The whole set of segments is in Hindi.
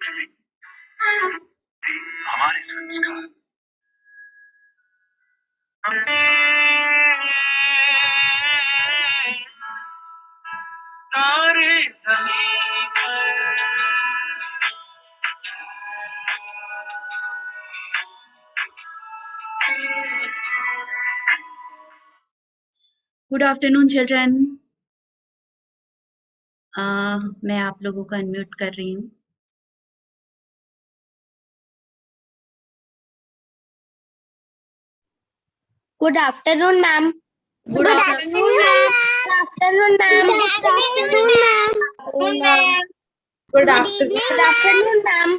हमारे संस्कार तारे जमीन पर गुड आफ्टरनून चिल्ड्रन। मैं आप लोगों को अनम्यूट कर रही हूँ। Good afternoon, ma'am. Good afternoon Good afternoon, ma'am. Good afternoon, ma'am. Good Good afternoon, ma'am.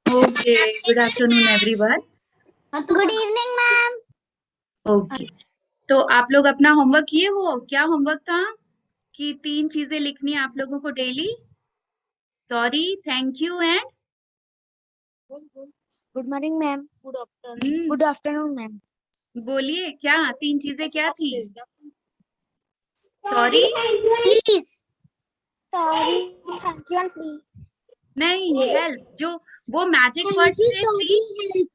Okay, good afternoon everyone. Good evening, ma'am. Okay, तो आप लोग अपना होमवर्क किए हो? क्या होमवर्क था कि 3 चीजें लिखनी है आप लोगों को daily? Sorry, thank you and Good morning, ma'am. Good afternoon, ma'am. बोलिए क्या 3 चीजें क्या थी? Sorry Please. Sorry. Thank you and please. नहीं, हेल्प, जो वो मैजिक वर्ड्स थे 3।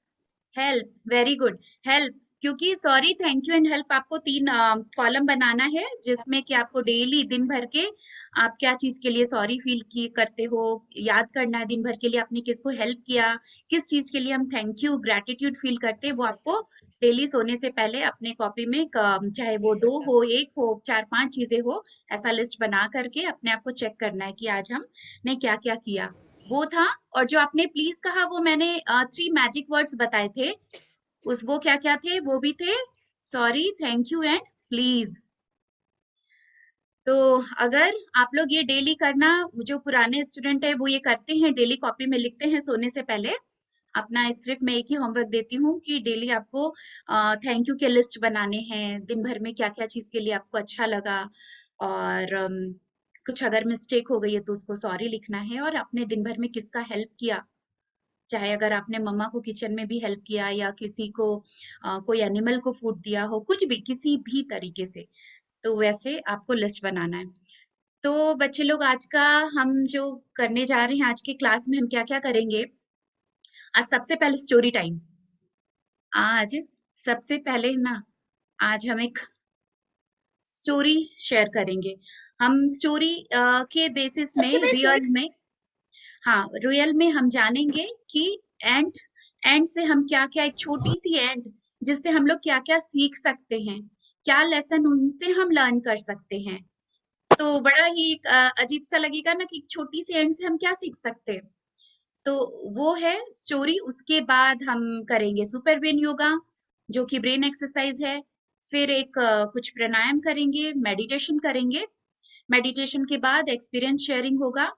Help, very good. हेल्प, क्योंकि sorry, thank you and help आपको 3 कॉलम बनाना है, जिसमें कि आपको डेली दिन भर के आप क्या चीज के लिए सॉरी फील की करते हो, याद करना है दिन भर के लिए आपने किसको हेल्प किया, किस चीज के लिए हम थैंक यू ग्रेटिट्यूड फील करते हैं, वो आपको डेली सोने से पहले अपने कॉपी में चाहे वो 2 हो, 1 हो, 4-5 चीजें हो, ऐसा लिस्ट बना करके अपने आप को चेक करना है कि आज हमने क्या क्या किया। वो था। और जो आपने प्लीज कहा, वो मैंने 3 मैजिक वर्ड्स बताए थे, वो क्या क्या थे? वो भी थे sorry, thank you and please. तो अगर आप लोग ये डेली करना, जो पुराने स्टूडेंट है वो ये करते हैं, डेली कॉपी में लिखते हैं सोने से पहले अपना, सिर्फ मैं एक ही होमवर्क देती हूँ कि डेली आपको थैंक यू के लिस्ट बनाने हैं, दिन भर में क्या क्या चीज के लिए आपको अच्छा लगा, और कुछ अगर मिस्टेक हो गई है तो उसको सॉरी लिखना है, और अपने दिन भर में किसका हेल्प किया, चाहे अगर आपने मम्मा को किचन में भी हेल्प किया या किसी को कोई एनिमल को फूड दिया हो, कुछ भी किसी भी तरीके से, तो वैसे आपको लिस्ट बनाना है। तो बच्चे लोग, आज का हम जो करने जा रहे हैं, आज के क्लास में हम क्या क्या करेंगे? आज सबसे पहले स्टोरी टाइम। आज सबसे पहले ना, आज हम एक स्टोरी शेयर करेंगे। हम स्टोरी के बेसिस में रियल में, हाँ, रियल में हम जानेंगे कि एंड एंड से हम क्या क्या, एक छोटी सी एंड जिससे हम लोग क्या क्या सीख सकते हैं, क्या लेसन उनसे हम लर्न कर सकते हैं। तो बड़ा ही एक अजीब सा लगेगा ना कि छोटी सी एंड से हम क्या सीख सकते हैं। तो वो है स्टोरी। उसके बाद हम करेंगे सुपर ब्रेन योगा, जो कि ब्रेन एक्सरसाइज है। फिर एक कुछ प्राणायाम करेंगे, मेडिटेशन करेंगे। मेडिटेशन के बाद एक्सपीरियंस शेयरिंग होगा,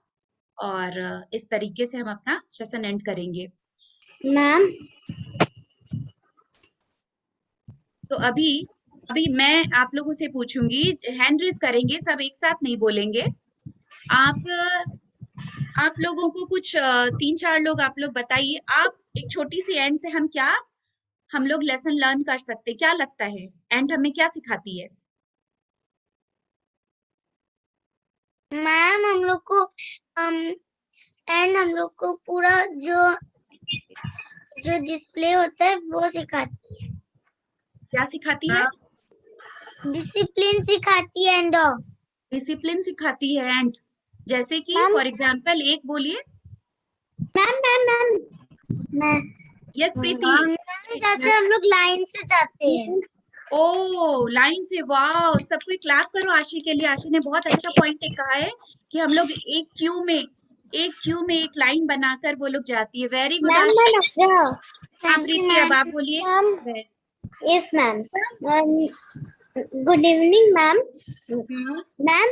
और इस तरीके से हम अपना सेशन एंड करेंगे। Ma'am. तो अभी अभी मैं आप लोगों से पूछूंगी, हैंड रेज करेंगे, सब एक साथ नहीं बोलेंगे। आप लोगों को कुछ 3-4 लोग आप लोग बताइए, आप एक छोटी सी एंड से हम लोग लेसन लर्न कर सकते हैं, क्या लगता है एंड हमें क्या सिखाती है? मैम हम लोग को एंड हम लोग को पूरा जो डिस्प्ले होता है वो सिखाती है, क्या सिखाती है? डिसिप्लिन सिखाती है एंड ऑफ। डिसिप्लिन सिखाती है एंड, जैसे कि मैम फॉर एग्जांपल एक बोलिए। मैम मैम मैम मैं यस प्रीति। जैसे हम लोग लाइन से जाते हैं। ओ, लाइन से, वाह, सबको क्लैप करो आशी के लिए। आशी ने बहुत अच्छा पॉइंट कहा है कि हम लोग एक क्यू में एक लाइन बनाकर वो लोग जाती है। वेरी गुड मैम आशी। हाँ थैंक यू प्रीति, मैम। अब आप बोलिए। Ma'am yes ma'am. Good evening ma'am. Ma'am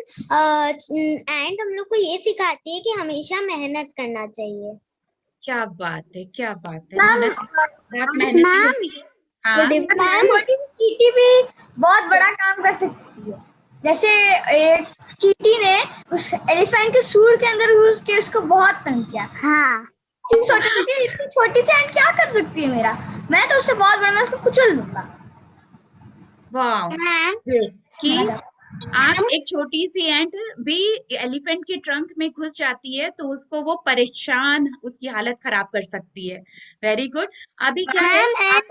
and हम लोग को ये सिखाती है कि हमेशा मेहनत करना चाहिए। क्या बात है, क्या बात है, मैम बहुत मेहनती मैम होती है। हाँ मैम छोटी चींटी भी बहुत बड़ा काम कर सकती है। जैसे एक चींटी ने उस एलिफेंट के सूंड के अंदर घुस के उसको बहुत तंग किया। हाँ सोचा था कि इतनी छोटी सी एंट क्या कर सकती है मेरा, मैं तो उससे बहुत बड़ा, मैं उसको कुचल दूंगा। वाह, मैम कि आप एक छोटी सी एंट भी एलिफेंट के ट्रंक में घुस जाती है तो उसको वो परेशान, उसकी हालत खराब कर सकती है। Very good. अभी क्या है, आप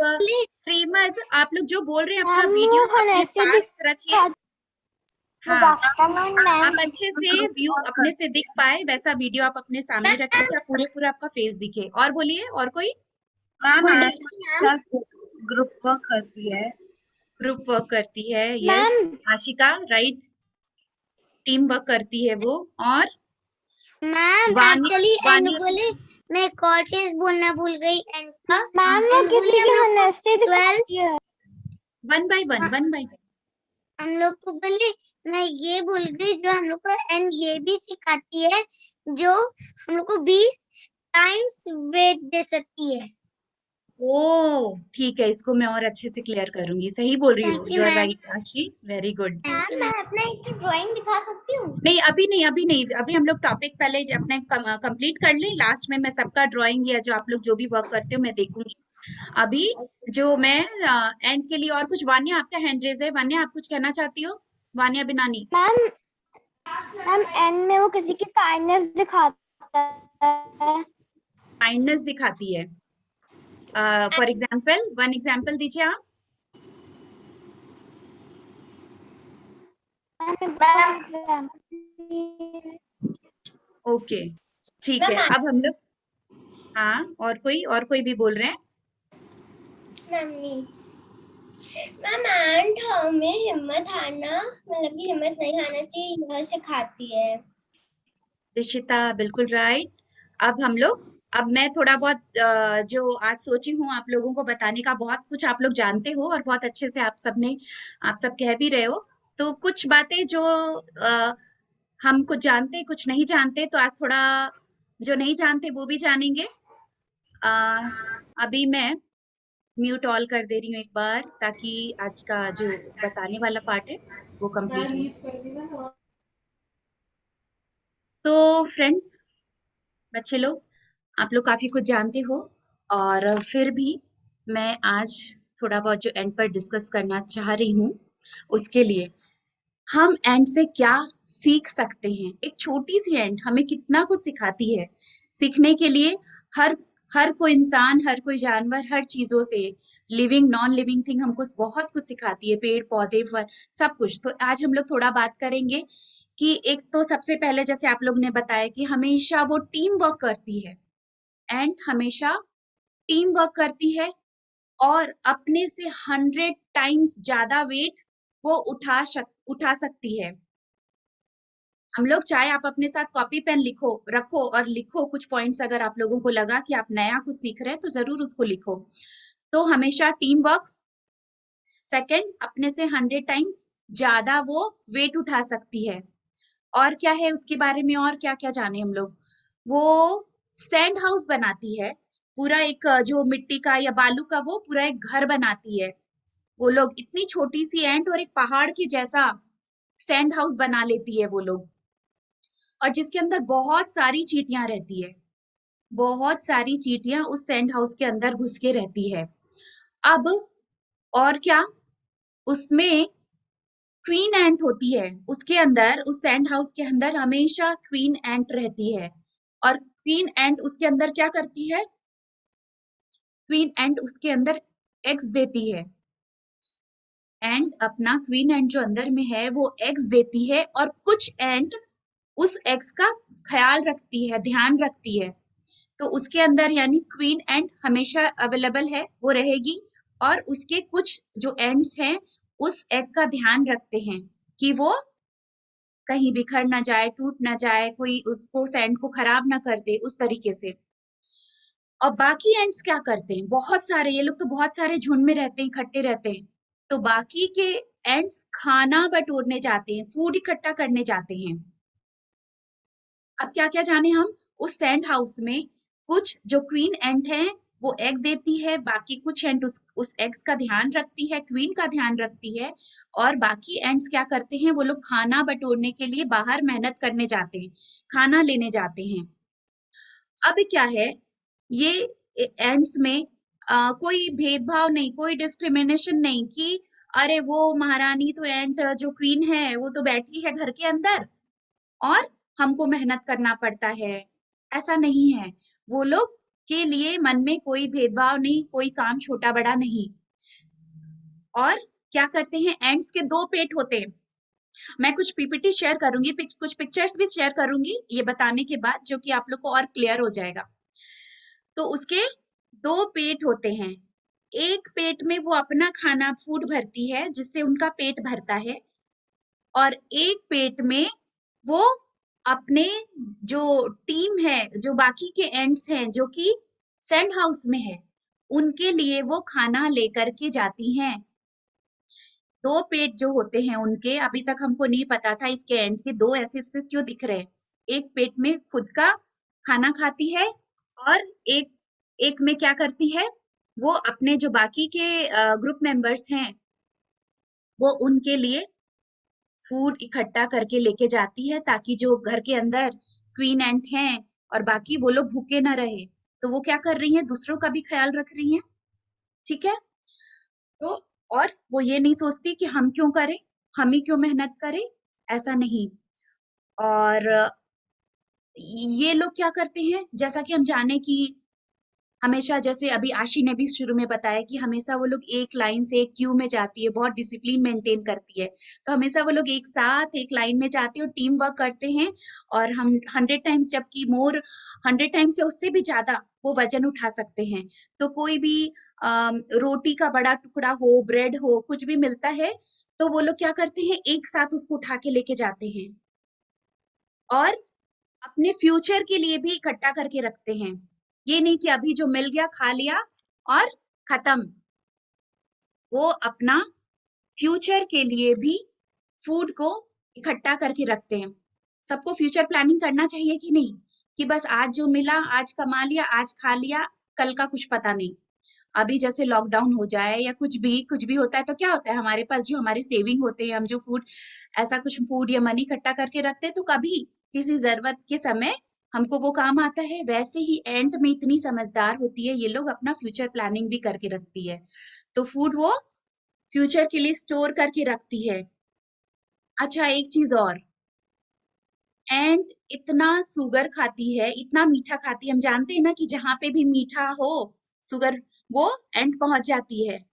श्रीमद, आप लोग जो बोल रहे हैं अपना वीडियो अपने पास रखिए। हाँ, आप अच्छे से व्यू अपने से दिख पाए वैसा वीडियो आप अपने सामने रखिए, क्या पूरे पूरा आपका फेस दिखे। और बोलिए, और कोई? मैम ग्रुप वर्क करती है। ग्रुप वर्क करती है, yes. Ashika, right, team work करती है वो। और मैम एक्चुअली एंड बोले, मैं एक और चीज बोलना भूल गई एंड का। मैम वो किसी की होनेस्टी दिखाती है। One by one, one by one. हम लोग को बोले, मैं ये भूल गई, जो हम लोग को एंड ये भी सिखाती है, जो हम लोग को 20 टाइम्स वेट दे सकती है। ओ ठीक है, इसको मैं और अच्छे से क्लियर करूंगी। सही बोल रही हो, Thank you, you are ma'am. Right Ashi, very good. मैं अपना एक ड्राइंग दिखा सकती हूँ? नहीं अभी नहीं, अभी नहीं, अभी हम लोग टॉपिक पहले अपने कंप्लीट कर लें, लास्ट में मैं सबका ड्राइंग या जो आप लोग जो भी वर्क करते हो मैं देखूंगी। अभी जो मैं एंड के लिए और कुछ, वान्या आपका हैंड रेज है, वान्या आप कुछ कहना चाहती हो? वान्या बिनानी। मैम एंड में वो किसी की काइंडनेस दिखाता है। काइंडनेस दिखाती है, फॉर एग्जाम्पल वन एग्जाम्पल दीजिए आप। ओके ठीक है, अब हम लोग, हाँ और कोई भी बोल रहे हैं? मैम एंड हमें हिम्मत हारना, मतलब कि हिम्मत नहीं हारना चाहिए, यह सिखाती है। दिशिता बिल्कुल राइट। अब हम लोग, अब मैं थोड़ा बहुत जो आज सोची हूँ आप लोगों को बताने का, बहुत कुछ आप लोग जानते हो और बहुत अच्छे से आप सब कह भी रहे हो, तो कुछ बातें जो हम कुछ जानते कुछ नहीं जानते, तो आज थोड़ा जो नहीं जानते वो भी जानेंगे। अभी मैं म्यूट ऑल कर दे रही हूँ एक बार, ताकि आज का जो बताने वाला पार्ट है वो कंप्लीट हो। सो फ्रेंड्स, बच्चे लोग, आप लोग काफी कुछ जानते हो, और फिर भी मैं आज थोड़ा बहुत जो एंड पर डिस्कस करना चाह रही हूँ, उसके लिए हम एंड से क्या सीख सकते हैं। एक छोटी सी एंड हमें कितना कुछ सिखाती है। सीखने के लिए हर हर कोई इंसान, हर कोई जानवर, हर चीजों से, लिविंग नॉन लिविंग थिंग हमको बहुत कुछ सिखाती है, पेड़ पौधे फल सब कुछ। तो आज हम लोग थोड़ा बात करेंगे कि एक तो सबसे पहले जैसे आप लोग ने बताया कि हमेशा वो टीम वर्क करती है, एंड हमेशा टीम वर्क करती है, और अपने से 100 टाइम्स ज्यादा वेट वो उठा सकती है। हम लोग चाहे आप अपने साथ कॉपी पेन रखो और लिखो कुछ पॉइंट्स, अगर आप लोगों को लगा कि आप नया कुछ सीख रहे हैं तो जरूर उसको लिखो। तो हमेशा टीम वर्क, सेकंड अपने से 100 टाइम्स ज्यादा वो वेट उठा सकती है। और क्या है उसके बारे में, और क्या क्या जाने हम लोग? वो सैंड हाउस बनाती है, पूरा एक जो मिट्टी का या बालू का, वो पूरा एक घर बनाती है। वो लोग इतनी छोटी सी एंट और एक पहाड़ की जैसा सैंड हाउस बना लेती है वो लोग, और जिसके अंदर बहुत सारी चींटियां रहती है। बहुत सारी चींटियां उस सैंड हाउस के अंदर घुस के रहती है। अब और क्या, उसमें क्वीन एंट होती है, उसके अंदर, उस सैंड हाउस के अंदर हमेशा क्वीन एंट रहती है। और क्वीन एंट उसके अंदर क्या करती है? क्वीन एंट उसके अंदर एग्स देती है, एंड अपना क्वीन एंट जो अंदर में है वो एग्स देती है, और कुछ एंट उस एग्स का ख्याल रखती है, ध्यान रखती है। तो उसके अंदर यानी क्वीन एंट हमेशा अवेलेबल है, वो रहेगी, और उसके कुछ जो एंड्स हैं उस एग का ध्यान रखते हैं कि वो कहीं बिखर ना जाए, टूट ना जाए, कोई उसको सैंड को खराब ना कर दे, उस तरीके से। और बाकी एंड्स क्या करते हैं? बहुत सारे, ये लोग तो बहुत सारे झुंड में रहते हैं, इकट्ठे रहते हैं। तो बाकी के एंड्स खाना बटोरने जाते हैं, फूड इकट्ठा करने जाते हैं। अब क्या क्या जाने हम, उस सैंड हाउस में कुछ जो क्वीन एंट है वो एग देती है, बाकी कुछ एंट उस एग्स का ध्यान रखती है, क्वीन का ध्यान रखती है, और बाकी एंट्स क्या करते हैं? वो लोग खाना बटोरने के लिए बाहर मेहनत करने जाते हैं, खाना लेने जाते हैं। अब क्या है, ये एंड्स में कोई भेदभाव नहीं, कोई डिस्क्रिमिनेशन नहीं कि अरे वो महारानी तो एंट जो क्वीन है वो तो बैठी है घर के अंदर और हमको मेहनत करना पड़ता है। ऐसा नहीं है। वो लोग के लिए मन में कोई भेदभाव नहीं, कोई काम छोटा बड़ा नहीं। और क्या करते हैं, एंट्स के 2 पेट होते हैं। मैं कुछ पीपीटी शेयर करूंगी, कुछ पिक्चर्स भी शेयर करूंगी ये बताने के बाद, जो कि आप लोग को और क्लियर हो जाएगा। तो उसके 2 पेट होते हैं। एक पेट में वो अपना खाना फूड भरती है जिससे उनका पेट भरता है, और एक पेट में वो अपने जो टीम है, जो बाकी के एंड्स हैं जो कि सेंड हाउस में है, उनके लिए वो खाना लेकर के जाती हैं। 2 पेट जो होते हैं उनके, अभी तक हमको नहीं पता था इसके एंड के 2 ऐसे क्यों दिख रहे हैं। एक पेट में खुद का खाना खाती है और एक में क्या करती है, वो अपने जो बाकी के ग्रुप मेंबर्स हैं वो उनके लिए फूड इकट्ठा करके लेके जाती है, ताकि जो घर के अंदर क्वीन एंट हैं और बाकी वो लोग भूखे ना रहे। तो वो क्या कर रही हैं, दूसरों का भी ख्याल रख रही हैं। ठीक है। तो और वो ये नहीं सोचती कि हम क्यों करें, हम ही क्यों मेहनत करें, ऐसा नहीं। और ये लोग क्या करते हैं, जैसा कि हम जाने कि हमेशा, जैसे अभी आशी ने भी शुरू में बताया कि हमेशा वो लोग एक लाइन से एक क्यू में जाती है, बहुत डिसिप्लिन मेंटेन करती है। तो हमेशा वो लोग एक साथ एक लाइन में जाते हैं और टीम वर्क करते हैं। और हम 100 टाइम्स, जबकि मोर 100 टाइम्स से उससे भी ज्यादा वो वजन उठा सकते हैं। तो कोई भी रोटी का बड़ा टुकड़ा हो, ब्रेड हो, कुछ भी मिलता है तो वो लोग क्या करते हैं, एक साथ उसको उठा के लेके जाते हैं और अपने फ्यूचर के लिए भी इकट्ठा करके रखते हैं। ये नहीं कि अभी जो मिल गया खा लिया और खत्म। वो अपना फ्यूचर के लिए भी फूड को इकट्ठा करके रखते हैं। सबको फ्यूचर प्लानिंग करना चाहिए कि नहीं, कि बस आज जो मिला आज कमा लिया, आज खा लिया, कल का कुछ पता नहीं। अभी जैसे लॉकडाउन हो जाए या कुछ भी होता है तो क्या होता है, हमारे पास जो हमारे सेविंग होते हैं, हम जो फूड, ऐसा कुछ फूड या मनी इकट्ठा करके रखते हैं, तो कभी किसी जरूरत के समय हमको वो काम आता है। वैसे ही एंड में इतनी समझदार होती है ये लोग, अपना फ्यूचर प्लानिंग भी करके रखती है। तो फूड वो फ्यूचर के लिए स्टोर करके रखती है। अच्छा, एक चीज और, एंड इतना शुगर खाती है, इतना मीठा खाती है। हम जानते हैं ना कि जहां पे भी मीठा हो, शुगर, वो एंड पहुंच जाती है।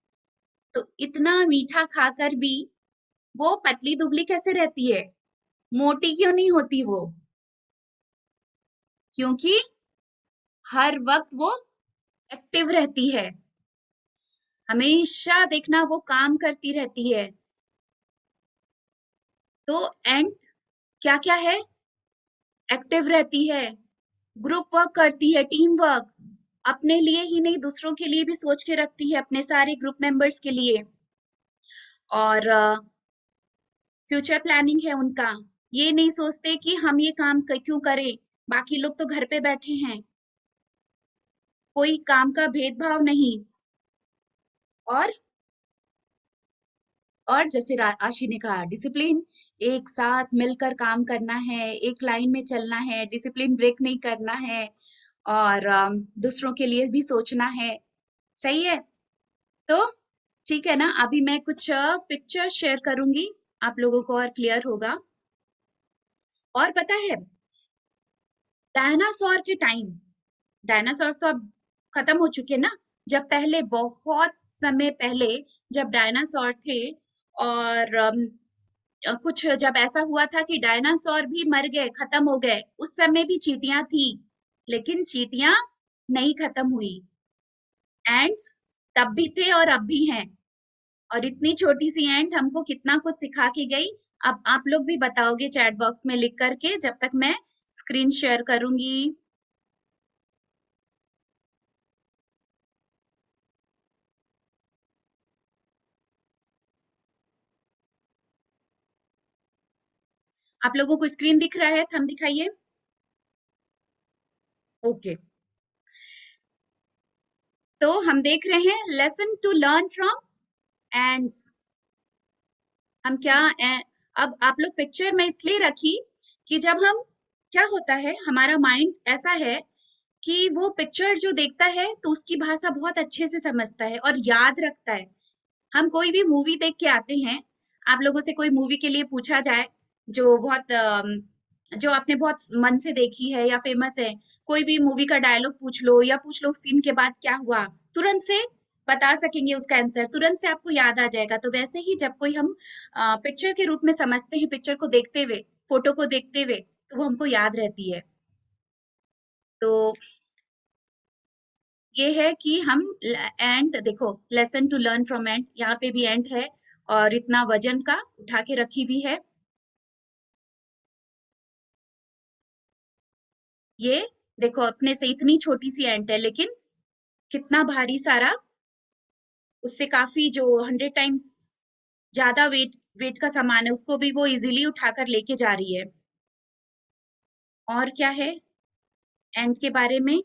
तो इतना मीठा खाकर भी वो पतली दुबली कैसे रहती है, मोटी क्यों नहीं होती वो? क्योंकि हर वक्त वो एक्टिव रहती है, हमेशा देखना वो काम करती रहती है। तो एंड क्या क्या है, एक्टिव रहती है, ग्रुप वर्क करती है, टीम वर्क, अपने लिए ही नहीं दूसरों के लिए भी सोच के रखती है, अपने सारे ग्रुप मेंबर्स के लिए। और फ्यूचर प्लानिंग है उनका। ये नहीं सोचते कि हम ये काम क्यों करें, बाकी लोग तो घर पे बैठे हैं। कोई काम का भेदभाव नहीं। और जैसे आशी ने कहा, डिसिप्लिन, एक साथ मिलकर काम करना है, एक लाइन में चलना है, डिसिप्लिन ब्रेक नहीं करना है, और दूसरों के लिए भी सोचना है। सही है। तो ठीक है ना, अभी मैं कुछ पिक्चर शेयर करूंगी, आप लोगों को और क्लियर होगा। और पता है, डायनासोर के टाइम, डायनासोर तो अब खत्म हो चुके ना, जब पहले, बहुत समय पहले जब डायनासोर थे, और कुछ जब ऐसा हुआ था कि डायनासोर भी मर गए, खत्म हो गए, उस समय भी चींटियां थी, लेकिन चींटियां नहीं खत्म हुई। एंड्स तब भी थे और अब भी हैं। और इतनी छोटी सी एंट हमको कितना कुछ सिखा के गई। अब आप लोग भी बताओगे चैट बॉक्स में लिख करके, जब तक मैं स्क्रीन शेयर करूंगी। आप लोगों को स्क्रीन दिख रहा है, थंब दिखाइए। ओके। तो हम देख रहे हैं lesson to learn from ants. हम क्या अब आप लोग पिक्चर में इसलिए रखी कि जब हम, क्या होता है, हमारा माइंड ऐसा है कि वो पिक्चर जो देखता है तो उसकी भाषा बहुत अच्छे से समझता है और याद रखता है। हम कोई भी मूवी देख के आते हैं, आप लोगों से कोई मूवी के लिए पूछा जाए जो बहुत जो आपने बहुत मन से देखी है या फेमस है, कोई भी मूवी का डायलॉग पूछ लो या पूछ लो उस सीन के बाद क्या हुआ, तुरंत से बता सकेंगे उसका आंसर, तुरंत से आपको याद आ जाएगा। तो वैसे ही जब कोई हम पिक्चर के रूप में समझते हैं, पिक्चर को देखते हुए, फोटो को देखते हुए, तो वो हमको याद रहती है। तो ये है कि हम एंड देखो, lesson to learn from ant, यहाँ पे भी एंड है और इतना वजन का उठा के रखी हुई है। ये देखो अपने से इतनी छोटी सी एंट है, लेकिन कितना भारी सारा, उससे काफी जो 100 टाइम्स ज्यादा वेट का सामान है उसको भी वो इजीली उठाकर लेके जा रही है। और क्या है एंट के बारे में,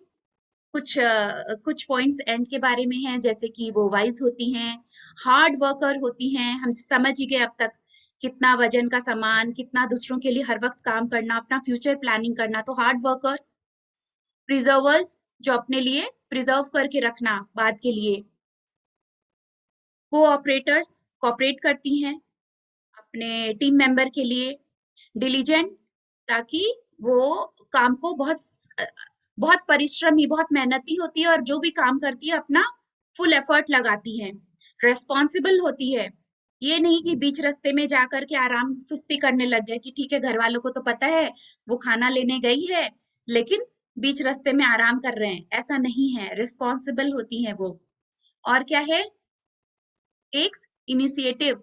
कुछ पॉइंट्स एंड के बारे में हैं, जैसे कि वो वाइज होती हैं, हार्ड वर्कर होती हैं, हम समझ ही गए अब तक, कितना वजन का सामान, कितना दूसरों के लिए हर वक्त काम करना, अपना फ्यूचर प्लानिंग करना, तो हार्ड वर्कर। प्रिजर्वर्स, जो अपने लिए प्रिजर्व करके रखना बाद के लिए। कोऑपरेटर्स, कोऑपरेट करती हैं अपने टीम मेंबर के लिए। डिलीजेंट, ताकि वो काम को बहुत परिश्रमी, बहुत मेहनती होती है और जो भी काम करती है अपना फुल एफर्ट लगाती है। रेस्पॉन्सिबल होती है, ये नहीं कि बीच रास्ते में जाकर के आराम सुस्ती करने लग गए कि ठीक है घर वालों को तो पता है वो खाना लेने गई है, लेकिन बीच रास्ते में आराम कर रहे हैं, ऐसा नहीं है। रिस्पॉन्सिबल होती है वो। और क्या है, टेक्स इनिशिएटिव,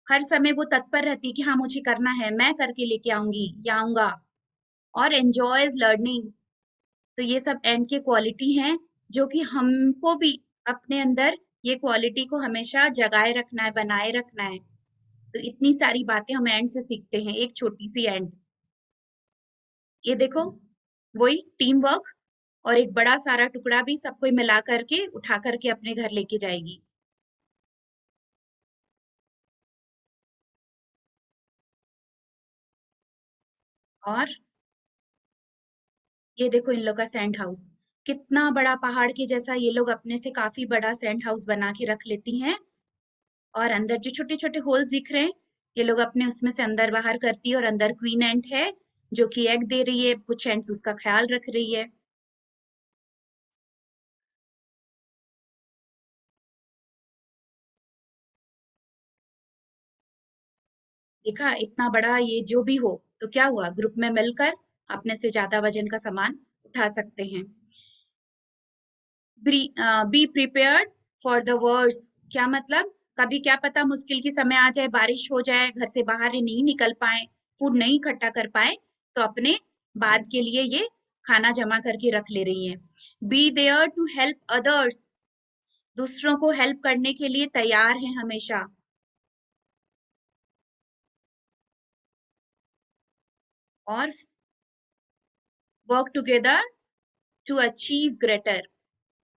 हर समय वो तत्पर रहती है कि हाँ मुझे करना है, मैं करके लेके आऊंगी या आऊंगा। और एंजॉयज लर्निंग, तो ये सब एंड के क्वालिटी हैं जो कि हमको भी अपने अंदर ये क्वालिटी को हमेशा जगाए रखना है, बनाए रखना है। तो इतनी सारी बातें हम एंड से सीखते हैं, एक छोटी सी एंड। ये देखो, वही टीम वर्क, और एक बड़ा सारा टुकड़ा भी सबको मिला करके उठा करके अपने घर लेके जाएगी। और ये देखो इन लोग का सेंट हाउस, कितना बड़ा पहाड़ के जैसा ये लोग अपने से काफी बड़ा सेंट हाउस बना के रख लेती हैं। और अंदर जो छोटे छोटे होल्स दिख रहे हैं, ये लोग अपने उसमें से अंदर बाहर करती है। और अंदर क्वीन एंट है जो कि एग दे रही है, कुछ एंट्स उसका ख्याल रख रही है। देखा, इतना बड़ा ये जो भी हो तो क्या हुआ, ग्रुप में मिलकर अपने से ज्यादा वजन का सामान उठा सकते हैं। Be prepared for the worst, क्या मतलब, कभी क्या पता मुश्किल की समय आ जाए, बारिश हो जाए, घर से बाहर ही नहीं निकल पाए, फूड नहीं इकट्ठा कर पाए, तो अपने बाद के लिए ये खाना जमा करके रख ले रही हैं। Be there to help others, दूसरों को हेल्प करने के लिए तैयार हैं हमेशा। और work together to achieve greater,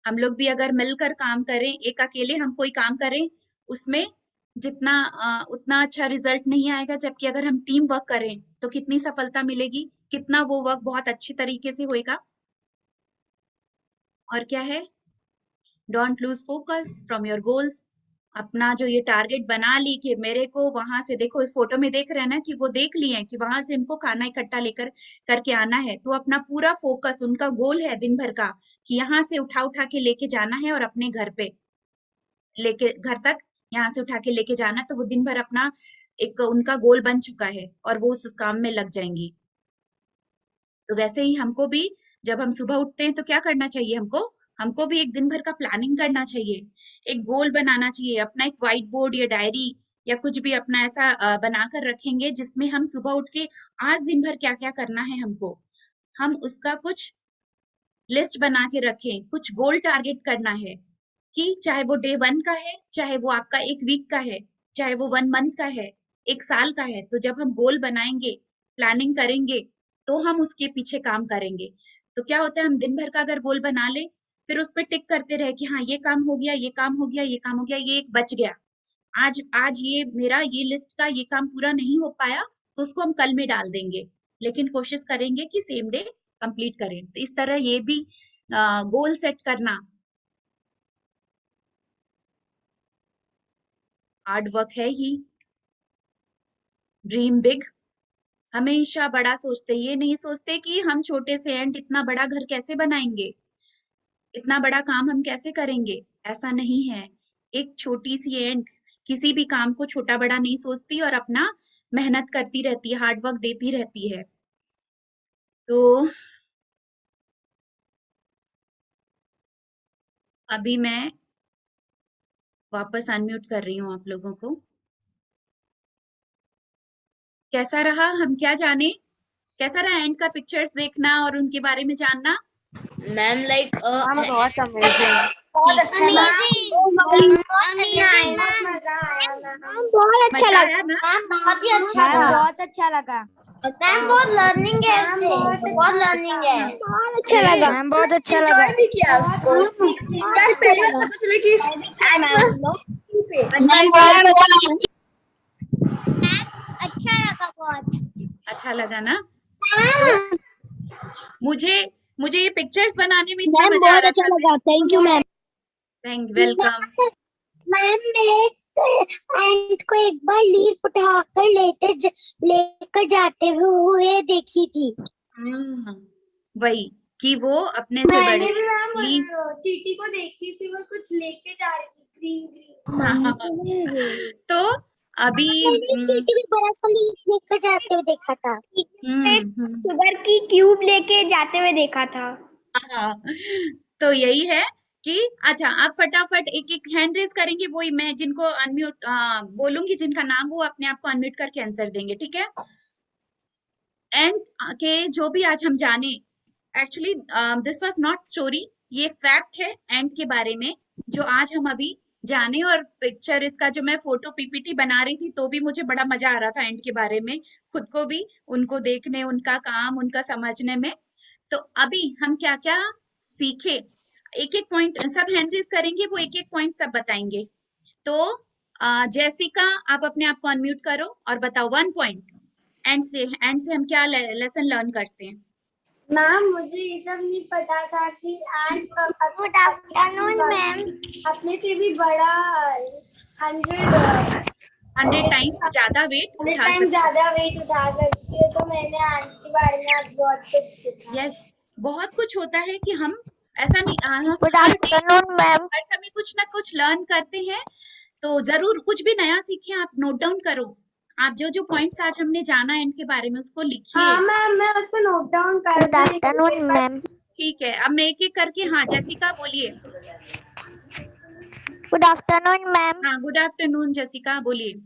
हम लोग भी अगर मिलकर काम करें, एक अकेले हम कोई काम करें उसमें जितना उतना अच्छा रिजल्ट नहीं आएगा, जबकि अगर हम टीम वर्क करें तो कितनी सफलता मिलेगी, कितना वो वर्क बहुत अच्छी तरीके से होएगा। और क्या है, don't lose focus from your goals, अपना जो ये टारगेट बना ली कि मेरे को वहां से, देखो इस फोटो में देख रहे हैं ना कि वो देख लिए हैं कि वहां से उनको खाना इकट्ठा लेकर करके आना है, तो अपना पूरा फोकस, उनका गोल है दिन भर का कि यहाँ से उठा उठा के लेके जाना है और अपने घर पे लेके, घर तक यहाँ से उठा के लेके जाना, तो वो दिन भर अपना एक उनका गोल बन चुका है और वो उस काम में लग जाएंगी। तो वैसे ही हमको भी जब हम सुबह उठते हैं तो क्या करना चाहिए हमको, हमको भी एक दिन भर का प्लानिंग करना चाहिए, एक गोल बनाना चाहिए, अपना एक व्हाइट बोर्ड या डायरी या कुछ भी अपना ऐसा बनाकर रखेंगे जिसमें हम सुबह उठ के आज दिन भर क्या क्या करना है हमको, हम उसका कुछ लिस्ट बना के रखें, कुछ गोल टारगेट करना है, कि चाहे वो डे 1 का है, चाहे वो आपका एक वीक का है, चाहे वो 1 मंथ का है, एक साल का है। तो जब हम गोल बनाएंगे, प्लानिंग करेंगे, तो हम उसके पीछे काम करेंगे। तो क्या होता है, हम दिन भर का अगर गोल बना ले, फिर उस पर टिक करते रहे कि हाँ ये काम हो गया, ये काम हो गया, ये काम हो गया, ये एक बच गया, आज आज ये मेरा ये लिस्ट का ये काम पूरा नहीं हो पाया, तो उसको हम कल में डाल देंगे, लेकिन कोशिश करेंगे कि सेम डे कंप्लीट करें। तो इस तरह ये भी गोल सेट करना हार्ड वर्क है ही। ड्रीम बिग, हमेशा बड़ा सोचते, ये नहीं सोचते कि हम छोटे से एंड इतना बड़ा घर कैसे बनाएंगे, इतना बड़ा काम हम कैसे करेंगे। ऐसा नहीं है। एक छोटी सी एंड किसी भी काम को छोटा बड़ा नहीं सोचती और अपना मेहनत करती रहती है, हार्ड वर्क देती रहती है। तो अभी मैं वापस अनम्यूट कर रही हूँ आप लोगों को। कैसा रहा, हम क्या जाने, कैसा रहा एंड का पिक्चर्स देखना और उनके बारे में जानना? मैम लाइक बहुत बहुत अच्छा लगा। बहुत अच्छा मजा लगा आया ना? मैम, बहुत ही अच्छा लगा, बहुत अच्छा लगा मैम। बहुत लर्निंग है इससे, बहुत लर्निंग है, बहुत अच्छा लगा मैम, बहुत अच्छा लगा। एंजॉय भी किया उसको। कैश पहले बार पता चला कि अच्छा लगा बहुत। अच्छा लगा ना? तो मुझे मुझे ये पिक्चर्स बनाने में इतना मजा आ रहा था। Thank you ma'am. Thank welcome. Ma'am and को एक बार लीफ उठाकर लेकर जाते हुए देखी थी। वही कि वो अपने से बड़े मैंने भी मैम लीफ, चींटी को देखी थी, वो कुछ लेके जा रही थी ग्रीन ग्रीन। तो अभी मैंने चींटी को बड़ा सा लीफ लेकर जाते हुए देखा था। हम्म, शुगर की क्यूब लेके जाते हुए देखा था। हाँ, तो यही है कि अच्छा आप फटाफट एक एक हैंड रेज करेंगे, वही मैं जिनको अनम्यूट बोलूंगी, जिनका नाम वो अपने आप को अनम्यूट करके आंसर देंगे, ठीक है? एंड के जो भी आज हम जाने, actually this was not story, ये फैक्ट है एंड के बारे में जो आज हम अभी जाने। और पिक्चर इसका जो मैं फोटो पीपीटी बना रही थी तो भी मुझे बड़ा मजा आ रहा था एंड के बारे में, खुद को भी उनको देखने, उनका काम, उनका समझने में। तो अभी हम क्या क्या सीखे, एक एक पॉइंट सब हैंड रेज करेंगे, वो एक एक पॉइंट सब बताएंगे। तो जैसिका आप अपने आप को अनम्यूट करो और बताओ 1 पॉइंट एंड से हम क्या लेसन लर्न करते हैं। मैम, मुझे ये सब नहीं पता था कि गुड आफ्टरनून मैम। अपने से भी बड़ा 100 टाइम्स ज्यादा वेट उठा टाइम सकते ज्यादा वेट उठा सकती है। तो मैंने आंटी के बारे में आज बहुत कुछ सीखा। हैं। यस, बहुत कुछ होता है कि हम ऐसा नहीं हम गुड हर डे आफ्टरनून मैम। हर समय कुछ ना कुछ लर्न करते हैं। तो जरूर कुछ भी नया सीखें, आप नोट डाउन करो, आप जो जो पॉइंट्स आज हमने जाना है इनके बारे में उसको लिखिए। हाँ मैम, मैं उसको नोट डाउन कर गुड आफ्टरनून मैम। ठीक है, अब मैं एक एक करके, हाँ जैसिका बोलिए। Good afternoon ma'am. हाँ गुड आफ्टरनून जैसिका बोलिए।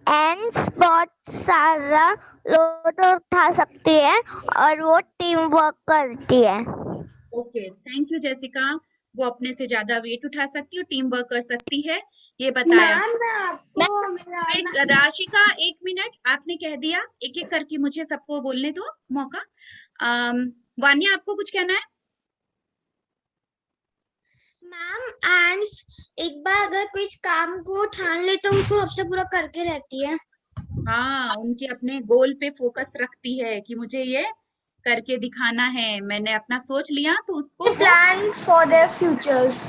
एंड्स बहुत सारा लोड उठा सकती है और वो टीम वर्क करती है। Okay, thank you Jessica. वो अपने से ज्यादा वेट उठा सकती है, टीम वर्क कर सकती है, ये बताया। मैम, मैं आपको वेट, राशिका 1 मिनट, आपने कह दिया, एक एक करके मुझे सबको बोलने दो मौका। वान्या आपको कुछ कहना है? मैम एंड्स एक बार अगर कुछ काम को ठान ले तो उसको सबसे पूरा करके रहती है। हाँ, उनके अपने गोल पे फोकस रखती है कि मुझे ये करके दिखाना है, मैंने अपना सोच लिया तो उसको वो प्लान फॉर देयर फ्यूचर्स।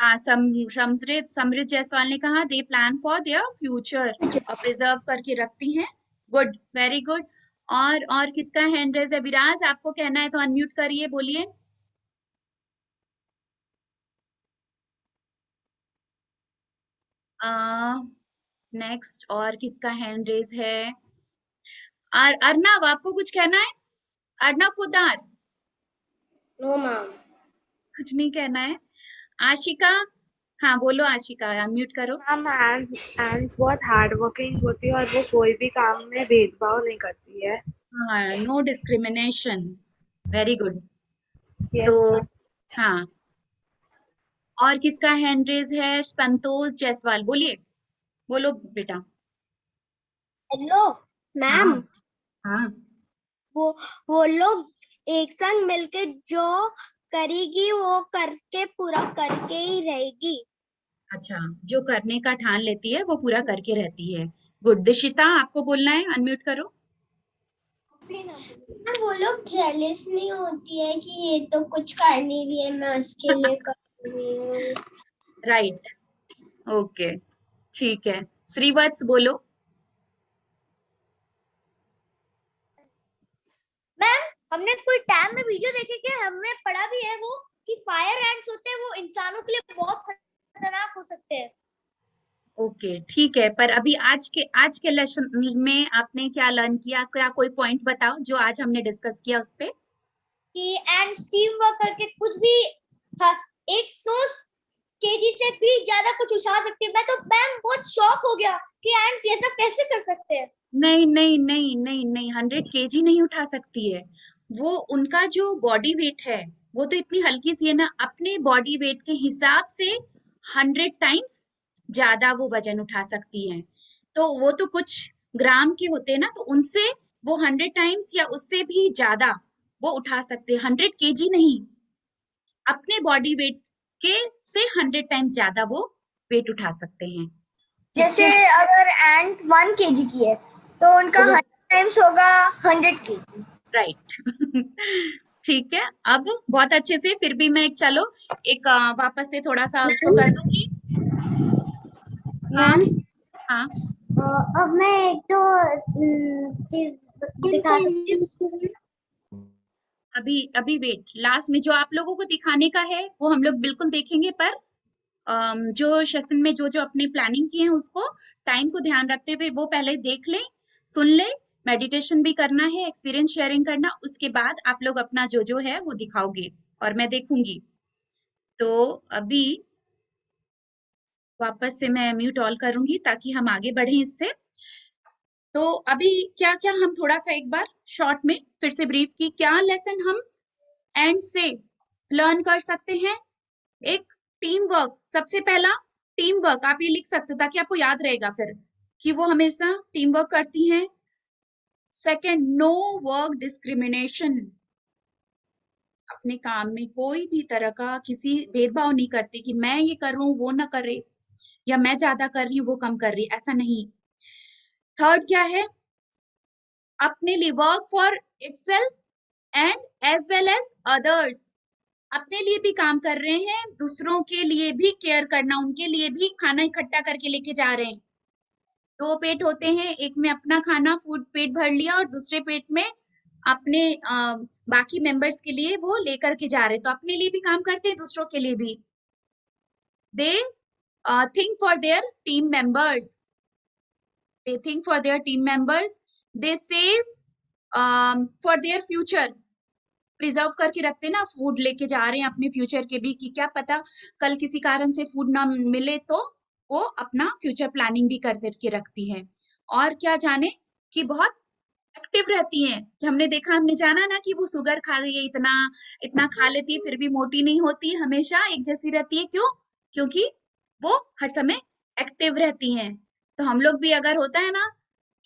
हाँ, समृद्ध जायसवाल ने कहा दे प्लान फॉर देयर फ्यूचर और प्रिजर्व करके रखती हैं। Good, very good. और किसका हैंड रेज है? विराज आपको कहना है तो अनम्यूट करिए, बोलिए। नेक्स्ट और किसका हैंड रेज है? अर्नव आपको कुछ कहना है? Arnav Poddar, no ma'am. कुछ नहीं कहना है। आशिका, हाँ बोलो आशिका, अनम्यूट करो। मैम एंड्स बहुत हार्ड वर्किंग होती है और वो कोई भी काम में भेदभाव नहीं करती है। हाँ, no discrimination, very good. Yes तो हाँ, और किसका हैंड रेज है? संतोष जायसवाल, बोलिए, बोलो बेटा। हेलो मैम, हाँ हाँ, वो लोग एक संग मिलके जो करेगी वो करके पूरा करके ही रहेगी। अच्छा, जो करने का ठान लेती है वो पूरा करके रहती है। गुड। दिशिता आपको बोलना है, अनम्यूट करो। वो लोग जेलस नहीं होती है कि ये तो कुछ कर नहीं रही है, मैं उसके लिए कर रही हूँ। राइट, ओके, ठीक है। श्रीवत्स बोलो। मैम, हमने कोई टैब में वीडियो देखे कि हमने पढ़ा भी है वो कि फायर एंड्स होते हैं वो इंसानों के लिए बहुत खतरनाक हो सकते हैं। ओके, ठीक है। पर अभी आज के लेसन में आपने क्या लर्न किया? क्या कोई पॉइंट बताओ जो आज हमने डिस्कस किया उस पे? कि एंड्स टीम वर्क करके कुछ भी 100 केजी से भी ज्यादा कुछ उठा सकते हैं। मैं तो मैम बहुत शॉक हो गया कि एंड्स ये सब कैसे कर सकते हैं। नहीं नहीं नहीं नहीं नहीं, 100 केजी नहीं उठा सकती है। वो उनका जो बॉडी वेट है वो तो इतनी हल्की सी है ना, अपने बॉडी वेट के हिसाब से 100 टाइम्स ज्यादा वो वजन उठा सकती हैं। तो वो तो कुछ ग्राम के होते हैं ना, तो उनसे वो 100 टाइम्स या उससे भी ज्यादा वो उठा सकते हैं। 100 केजी नहीं, अपने बॉडी वेट के से 100 टाइम्स ज्यादा वो वेट उठा सकते हैं। ठीक जैसे है, अगर एंट 1 केजी की है तो उनका तो वो 100 टाइम्स होगा 100 केजी। राइट। ठीक है, अब बहुत अच्छे से फिर भी मैं चलो एक वापस से थोड़ा सा उसको कर दूं कि हाँ मैम, हाँ अब मैं एक तो चीज दिखा सकती हूँ। अभी अभी वेट, लास्ट में जो आप लोगों को दिखाने का है वो हम लोग बिल्कुल देखेंगे, पर जो सेशन में जो जो अपनी प्लानिंग की है उसको टाइम को ध्यान रखते हुए वो पहले देख लें, सुन लें। मेडिटेशन भी करना है, एक्सपीरियंस शेयरिंग करना, उसके बाद आप लोग अपना जो जो है वो दिखाओगे और मैं देखूंगी। तो अभी वापस से मैं म्यूट ऑल करूंगी ताकि हम आगे बढ़ें इससे। तो अभी क्या क्या हम थोड़ा सा एक बार शॉर्ट में फिर से ब्रीफ की, क्या लेसन हम एंड से लर्न कर सकते हैं? एक टीम वर्क, सबसे पहला टीम वर्क आप ये लिख सकते हो ताकि आपको याद रहेगा फिर कि वो हमेशा टीम वर्क करती हैं। सेकंड, नो वर्क डिस्क्रिमिनेशन, अपने काम में कोई भी तरह का किसी भेदभाव नहीं करती कि मैं ये कर रहा हूँ वो ना करे, या मैं ज्यादा कर रही हूँ वो कम कर रही है, ऐसा नहीं। थर्ड क्या है? अपने लिए work for itself and as well as others, अपने लिए भी काम कर रहे हैं, दूसरों के लिए भी केयर करना, उनके लिए भी खाना इकट्ठा करके लेके जा रहे हैं। दो पेट होते हैं, एक में अपना खाना फूड पेट भर लिया और दूसरे पेट में अपने बाकी मेंबर्स के लिए वो लेकर के जा रहे हैं। तो अपने लिए भी काम करते हैं, दूसरों के लिए भी। They think for their team members, they think for their team members, they save for their future, preserve करके रखते ना, फूड लेके जा रहे हैं अपने फ्यूचर के भी कि क्या पता कल किसी कारण से फूड ना मिले, तो वो अपना फ्यूचर प्लानिंग भी करके रखती है। और क्या जाने कि बहुत एक्टिव रहती हैं, कि हमने देखा, हमने जाना ना कि वो शुगर खा रही है, इतना इतना खा लेती है फिर भी मोटी नहीं होती, हमेशा एक जैसी रहती है। क्यों? क्योंकि वो हर समय एक्टिव रहती हैं। तो हम लोग भी अगर होता है ना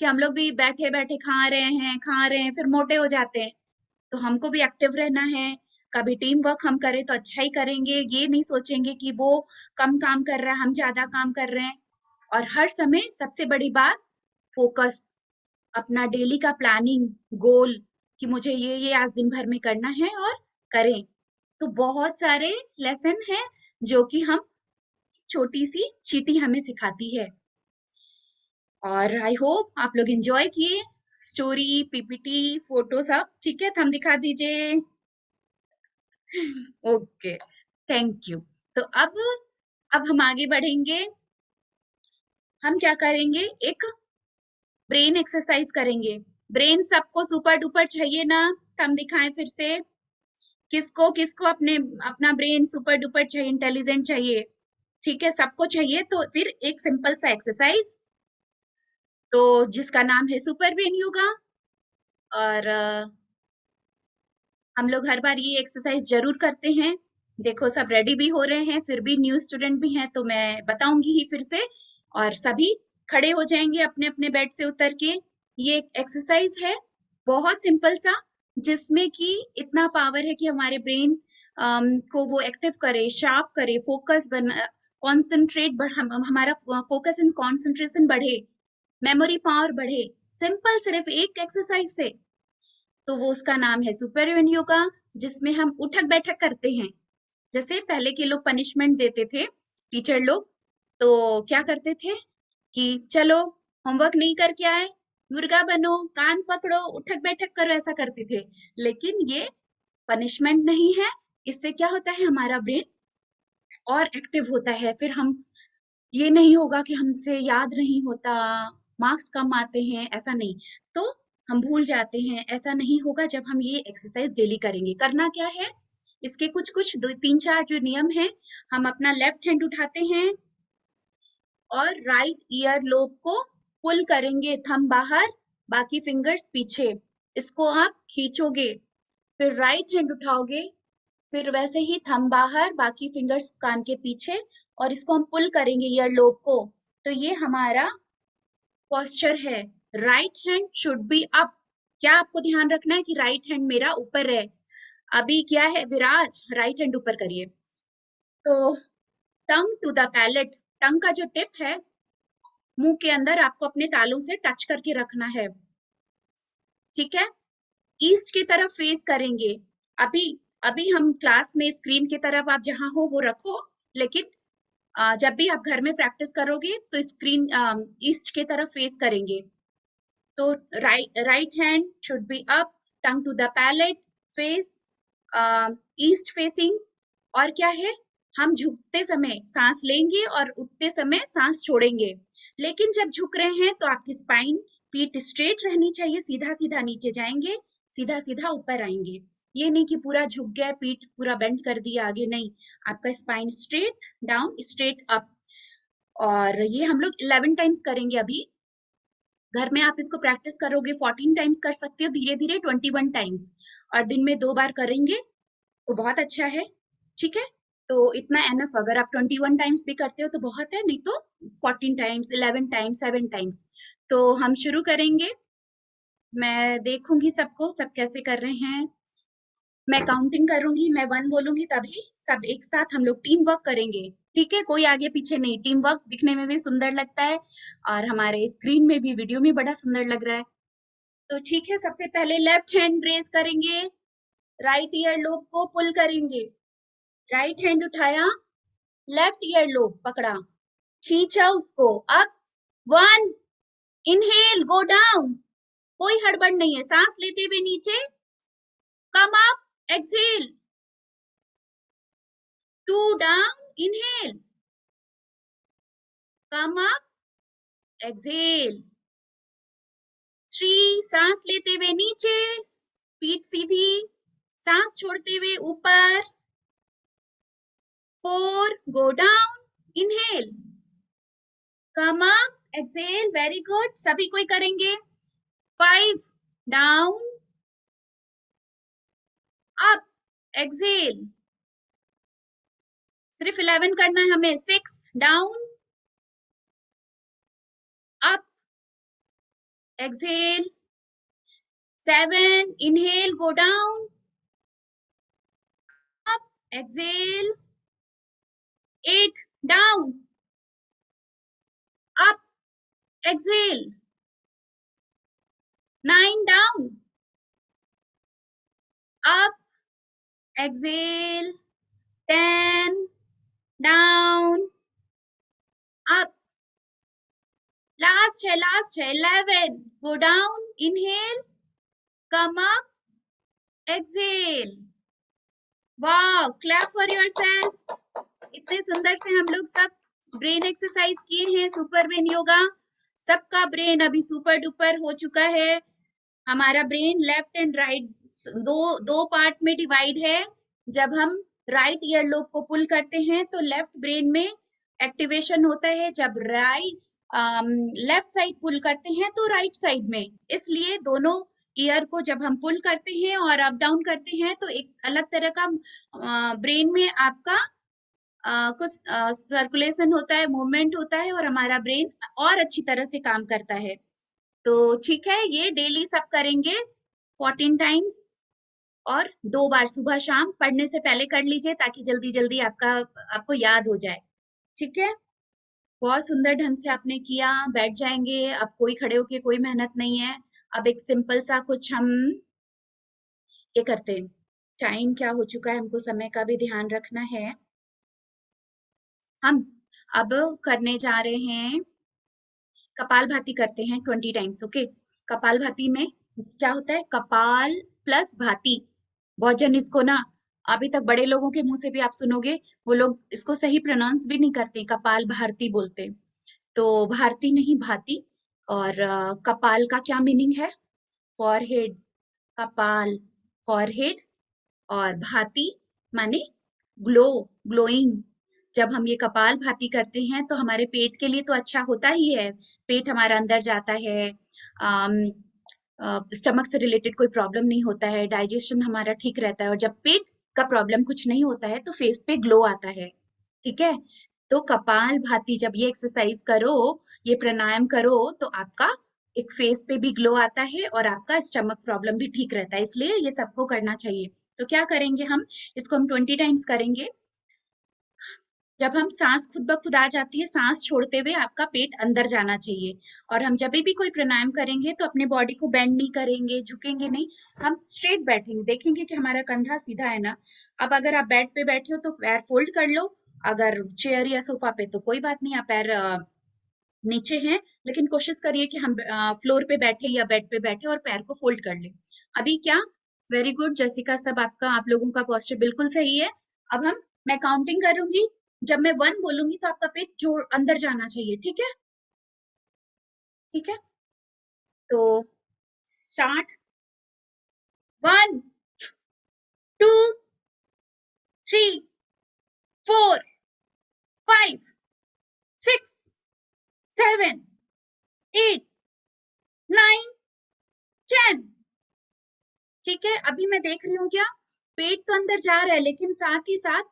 कि हम लोग भी बैठे बैठे खा रहे हैं फिर मोटे हो जाते हैं, तो हमको भी एक्टिव रहना है। कभी टीम वर्क हम करें तो अच्छा ही करेंगे, ये नहीं सोचेंगे कि वो कम काम कर रहा है हम ज्यादा काम कर रहे हैं। और हर समय सबसे बड़ी बात, फोकस, अपना डेली का प्लानिंग गोल कि मुझे ये आज दिन भर में करना है और करें। तो बहुत सारे लेसन हैं जो कि हम छोटी सी चीटी हमें सिखाती है। और आई होप आप लोग एंजॉय किए स्टोरी, पीपीटी, फोटो सब। ठीक है, थंब दिखा दीजिए। Okay, thank you. तो अब हम आगे बढ़ेंगे। हम क्या करेंगे? एक ब्रेन एक्सरसाइज करेंगे। ब्रेन सबको सुपर डुपर चाहिए ना? थंब दिखाएं फिर से। किसको किसको अपने अपना ब्रेन सुपर डुपर चाहिए, इंटेलिजेंट चाहिए? ठीक है, सबको चाहिए। तो फिर एक सिंपल सा एक्सरसाइज, तो जिसका नाम है सुपर ब्रेन योगा। और हम लोग हर बार ये एक्सरसाइज जरूर करते हैं। देखो सब रेडी भी हो रहे हैं, फिर भी न्यू स्टूडेंट भी हैं तो मैं बताऊंगी ही फिर से। और सभी खड़े हो जाएंगे अपने अपने बेड से उतर के। ये एक एक्सरसाइज है बहुत सिंपल सा, जिसमें कि इतना पावर है कि हमारे ब्रेन को वो एक्टिव करे, शार्प करे, फोकस बना, कॉन्सेंट्रेट, हमारा फोकस एंड कॉन्सेंट्रेशन बढ़े, मेमोरी पावर बढ़े, सिंपल सिर्फ एक एक्सरसाइज से। तो वो उसका नाम है सुपर ह्यूमन योगा, जिसमें हम उठक बैठक करते हैं। जैसे पहले के लोग पनिशमेंट देते थे, टीचर लोग, तो क्या करते थे कि चलो होमवर्क नहीं करके आए, मुर्गा बनो, कान पकड़ो, उठक बैठक करो, ऐसा करते थे। लेकिन ये पनिशमेंट नहीं है, इससे क्या होता है हमारा ब्रेन और एक्टिव होता है। फिर हम ये नहीं होगा कि हमसे याद नहीं होता, मार्क्स कम आते हैं, ऐसा नहीं। तो हम भूल जाते हैं, ऐसा नहीं होगा जब हम ये एक्सरसाइज डेली करेंगे। करना क्या है, इसके कुछ कुछ 2 3 4 जो नियम है, हम अपना लेफ्ट हैंड उठाते हैं और राइट ईयर लोब को पुल करेंगे, थंब बाहर, बाकी फिंगर्स पीछे। इसको आप खींचोगे, फिर राइट हैंड उठाओगे, फिर वैसे ही थंब बाहर, बाकी फिंगर्स कान के पीछे, और इसको हम पुल करेंगे ईयर लोब को। तो ये हमारा पोस्चर है। Right hand should be up. क्या आपको ध्यान रखना है कि राइट हैंड मेरा ऊपर है। अभी क्या है विराज, राइट हैंड ऊपर करिए। तो टंग टू द पैलेट, टंग का जो टिप है मुंह के अंदर आपको अपने तालू से टच करके रखना है, ठीक है। ईस्ट की तरफ फेस करेंगे। अभी अभी हम क्लास में स्क्रीन की तरफ आप जहां हो वो रखो, लेकिन जब भी आप घर में प्रैक्टिस करोगे तो स्क्रीन ईस्ट की तरफ फेस करेंगे। तो right hand should be up, tongue to the palate, face east facing. और क्या है, हम झुकते समय सांस लेंगे और उठते समय सांस छोड़ेंगे। लेकिन जब झुक रहे हैं तो आपकी स्पाइन, पीठ स्ट्रेट रहनी चाहिए, सीधा सीधा नीचे जाएंगे, सीधा सीधा ऊपर आएंगे। ये नहीं कि पूरा झुक गया, पीठ पूरा बेंड कर दिया आगे, नहीं। आपका spine straight down, straight up. और ये हम लोग 11 टाइम्स करेंगे। अभी घर में आप इसको प्रैक्टिस करोगे, 14 टाइम्स कर सकते हो, धीरे धीरे 21 टाइम्स, और दिन में 2 बार करेंगे तो बहुत अच्छा है, ठीक है। तो इतना एनफ, अगर आप 21 टाइम्स भी करते हो तो बहुत है, नहीं तो 14 टाइम्स, 11 टाइम्स, 7 टाइम्स। तो हम शुरू करेंगे। मैं देखूंगी सबको, सब कैसे कर रहे हैं। मैं काउंटिंग करूंगी, मैं 1 बोलूंगी, तभी सब एक साथ हम लोग टीम वर्क करेंगे, ठीक है। कोई आगे पीछे नहीं, टीम वर्क दिखने में भी सुंदर लगता है और हमारे स्क्रीन में भी, वीडियो में बड़ा सुंदर लग रहा है। तो ठीक है, सबसे पहले लेफ्ट हैंड रेज करेंगे, राइट ईयर लोब को पुल करेंगे। राइट हैंड उठाया, लेफ्ट ईयर लोब पकड़ा, खींचा उसको अप, 1, इनहेल, गो डाउन, कोई हड़बड़ नहीं है, सांस लेते हुए नीचे, come up, exhale, 2 down, inhale, come up, exhale, 3, सांस लेते हुए नीचे, पीठ सीधी, सांस छोड़ते हुए ऊपर, 4, go down, inhale, come up, exhale, very good, सभी कोई करेंगे। 5, डाउन, अप, एक्सहेल, सिर्फ 11 करना है हमें। 6, down, up, exhale, 7, inhale, go down, up, exhale, 8, down, up, exhale, 9, down, up, exhale, 10, down, up, last है 11, go down, inhale, come up, exhale. Wow, clap for yourself. इतने सुंदर से हम लोग सब ब्रेन एक्सरसाइज किए हैं, सुपर ब्रेन योगा। सबका ब्रेन अभी सुपर डुपर हो चुका है। हमारा ब्रेन लेफ्ट एंड राइट दो पार्ट में डिवाइड है। जब हम राइट ईयर लोब को पुल करते हैं तो लेफ्ट ब्रेन में एक्टिवेशन होता है, जब लेफ्ट साइड पुल करते हैं तो राइट साइड में। इसलिए दोनों ईयर को जब हम पुल करते हैं और अप डाउन करते हैं तो एक अलग तरह का ब्रेन में आपका कुछ सर्कुलेशन होता है, मूवमेंट होता है, और हमारा ब्रेन और अच्छी तरह से काम करता है। तो ठीक है, ये डेली सब करेंगे 14 टाइम्स, और 2 बार सुबह शाम, पढ़ने से पहले कर लीजिए ताकि जल्दी जल्दी आपको याद हो जाए, ठीक है। बहुत सुंदर ढंग से आपने किया। बैठ जाएंगे, अब कोई खड़े होके कोई मेहनत नहीं है। अब एक सिंपल सा कुछ हम ये करते हैं। टाइम क्या हो चुका है, हमको समय का भी ध्यान रखना है। हम अब करने जा रहे हैं, कपालभाति करते हैं 20 टाइम्स। ओके, कपालभाति में क्या होता है, कपाल प्लस भाति। बहुत जन इसको ना, अभी तक बड़े लोगों के मुंह से भी आप सुनोगे, वो लोग इसको सही प्रोनाउंस भी नहीं करते, कपाल भारती बोलते। तो भारती नहीं, भाती। और कपाल का क्या मीनिंग है, फॉरहेड, कपाल फॉरहेड, और भाती माने ग्लो, ग्लोइंग। जब हम ये कपाल भाती करते हैं तो हमारे पेट के लिए तो अच्छा होता ही है, पेट हमारा अंदर जाता है, स्टमक से रिलेटेड कोई प्रॉब्लम नहीं होता है, डाइजेशन हमारा ठीक रहता है, और जब पेट का प्रॉब्लम कुछ नहीं होता है तो फेस पे ग्लो आता है। ठीक है, तो कपाल भाती जब ये एक्सरसाइज करो, ये प्राणायाम करो, तो आपका एक फेस पे भी ग्लो आता है और आपका स्टमक प्रॉब्लम भी ठीक रहता है, इसलिए ये सबको करना चाहिए। तो क्या करेंगे हम, इसको हम 20 टाइम्स करेंगे। जब हम सांस खुद ब खुद आ जाती है, सांस छोड़ते हुए आपका पेट अंदर जाना चाहिए। और हम जब भी कोई प्राणायाम करेंगे तो अपने बॉडी को बेंड नहीं करेंगे, झुकेंगे नहीं, हम स्ट्रेट बैठेंगे, देखेंगे कि हमारा कंधा सीधा है ना। अब अगर आप बेड पे बैठे हो तो पैर फोल्ड कर लो, अगर चेयर या सोफा पे तो कोई बात नहीं, आप पैर नीचे हैं, लेकिन कोशिश करिए कि हम फ्लोर पे बैठे या बेड पे बैठे और पैर को फोल्ड कर ले। अभी क्या, वेरी गुड जैसिका, सब आपका, आप लोगों का पोस्चर बिल्कुल सही है। अब मैं काउंटिंग करूंगी, जब मैं 1 बोलूंगी तो आपका पेट जोड़ अंदर जाना चाहिए, ठीक है? ठीक है, तो स्टार्ट। 1 2 3 4 5 6 7 8 9 10। ठीक है, अभी मैं देख रही हूँ क्या, पेट तो अंदर जा रहा है, लेकिन साथ ही साथ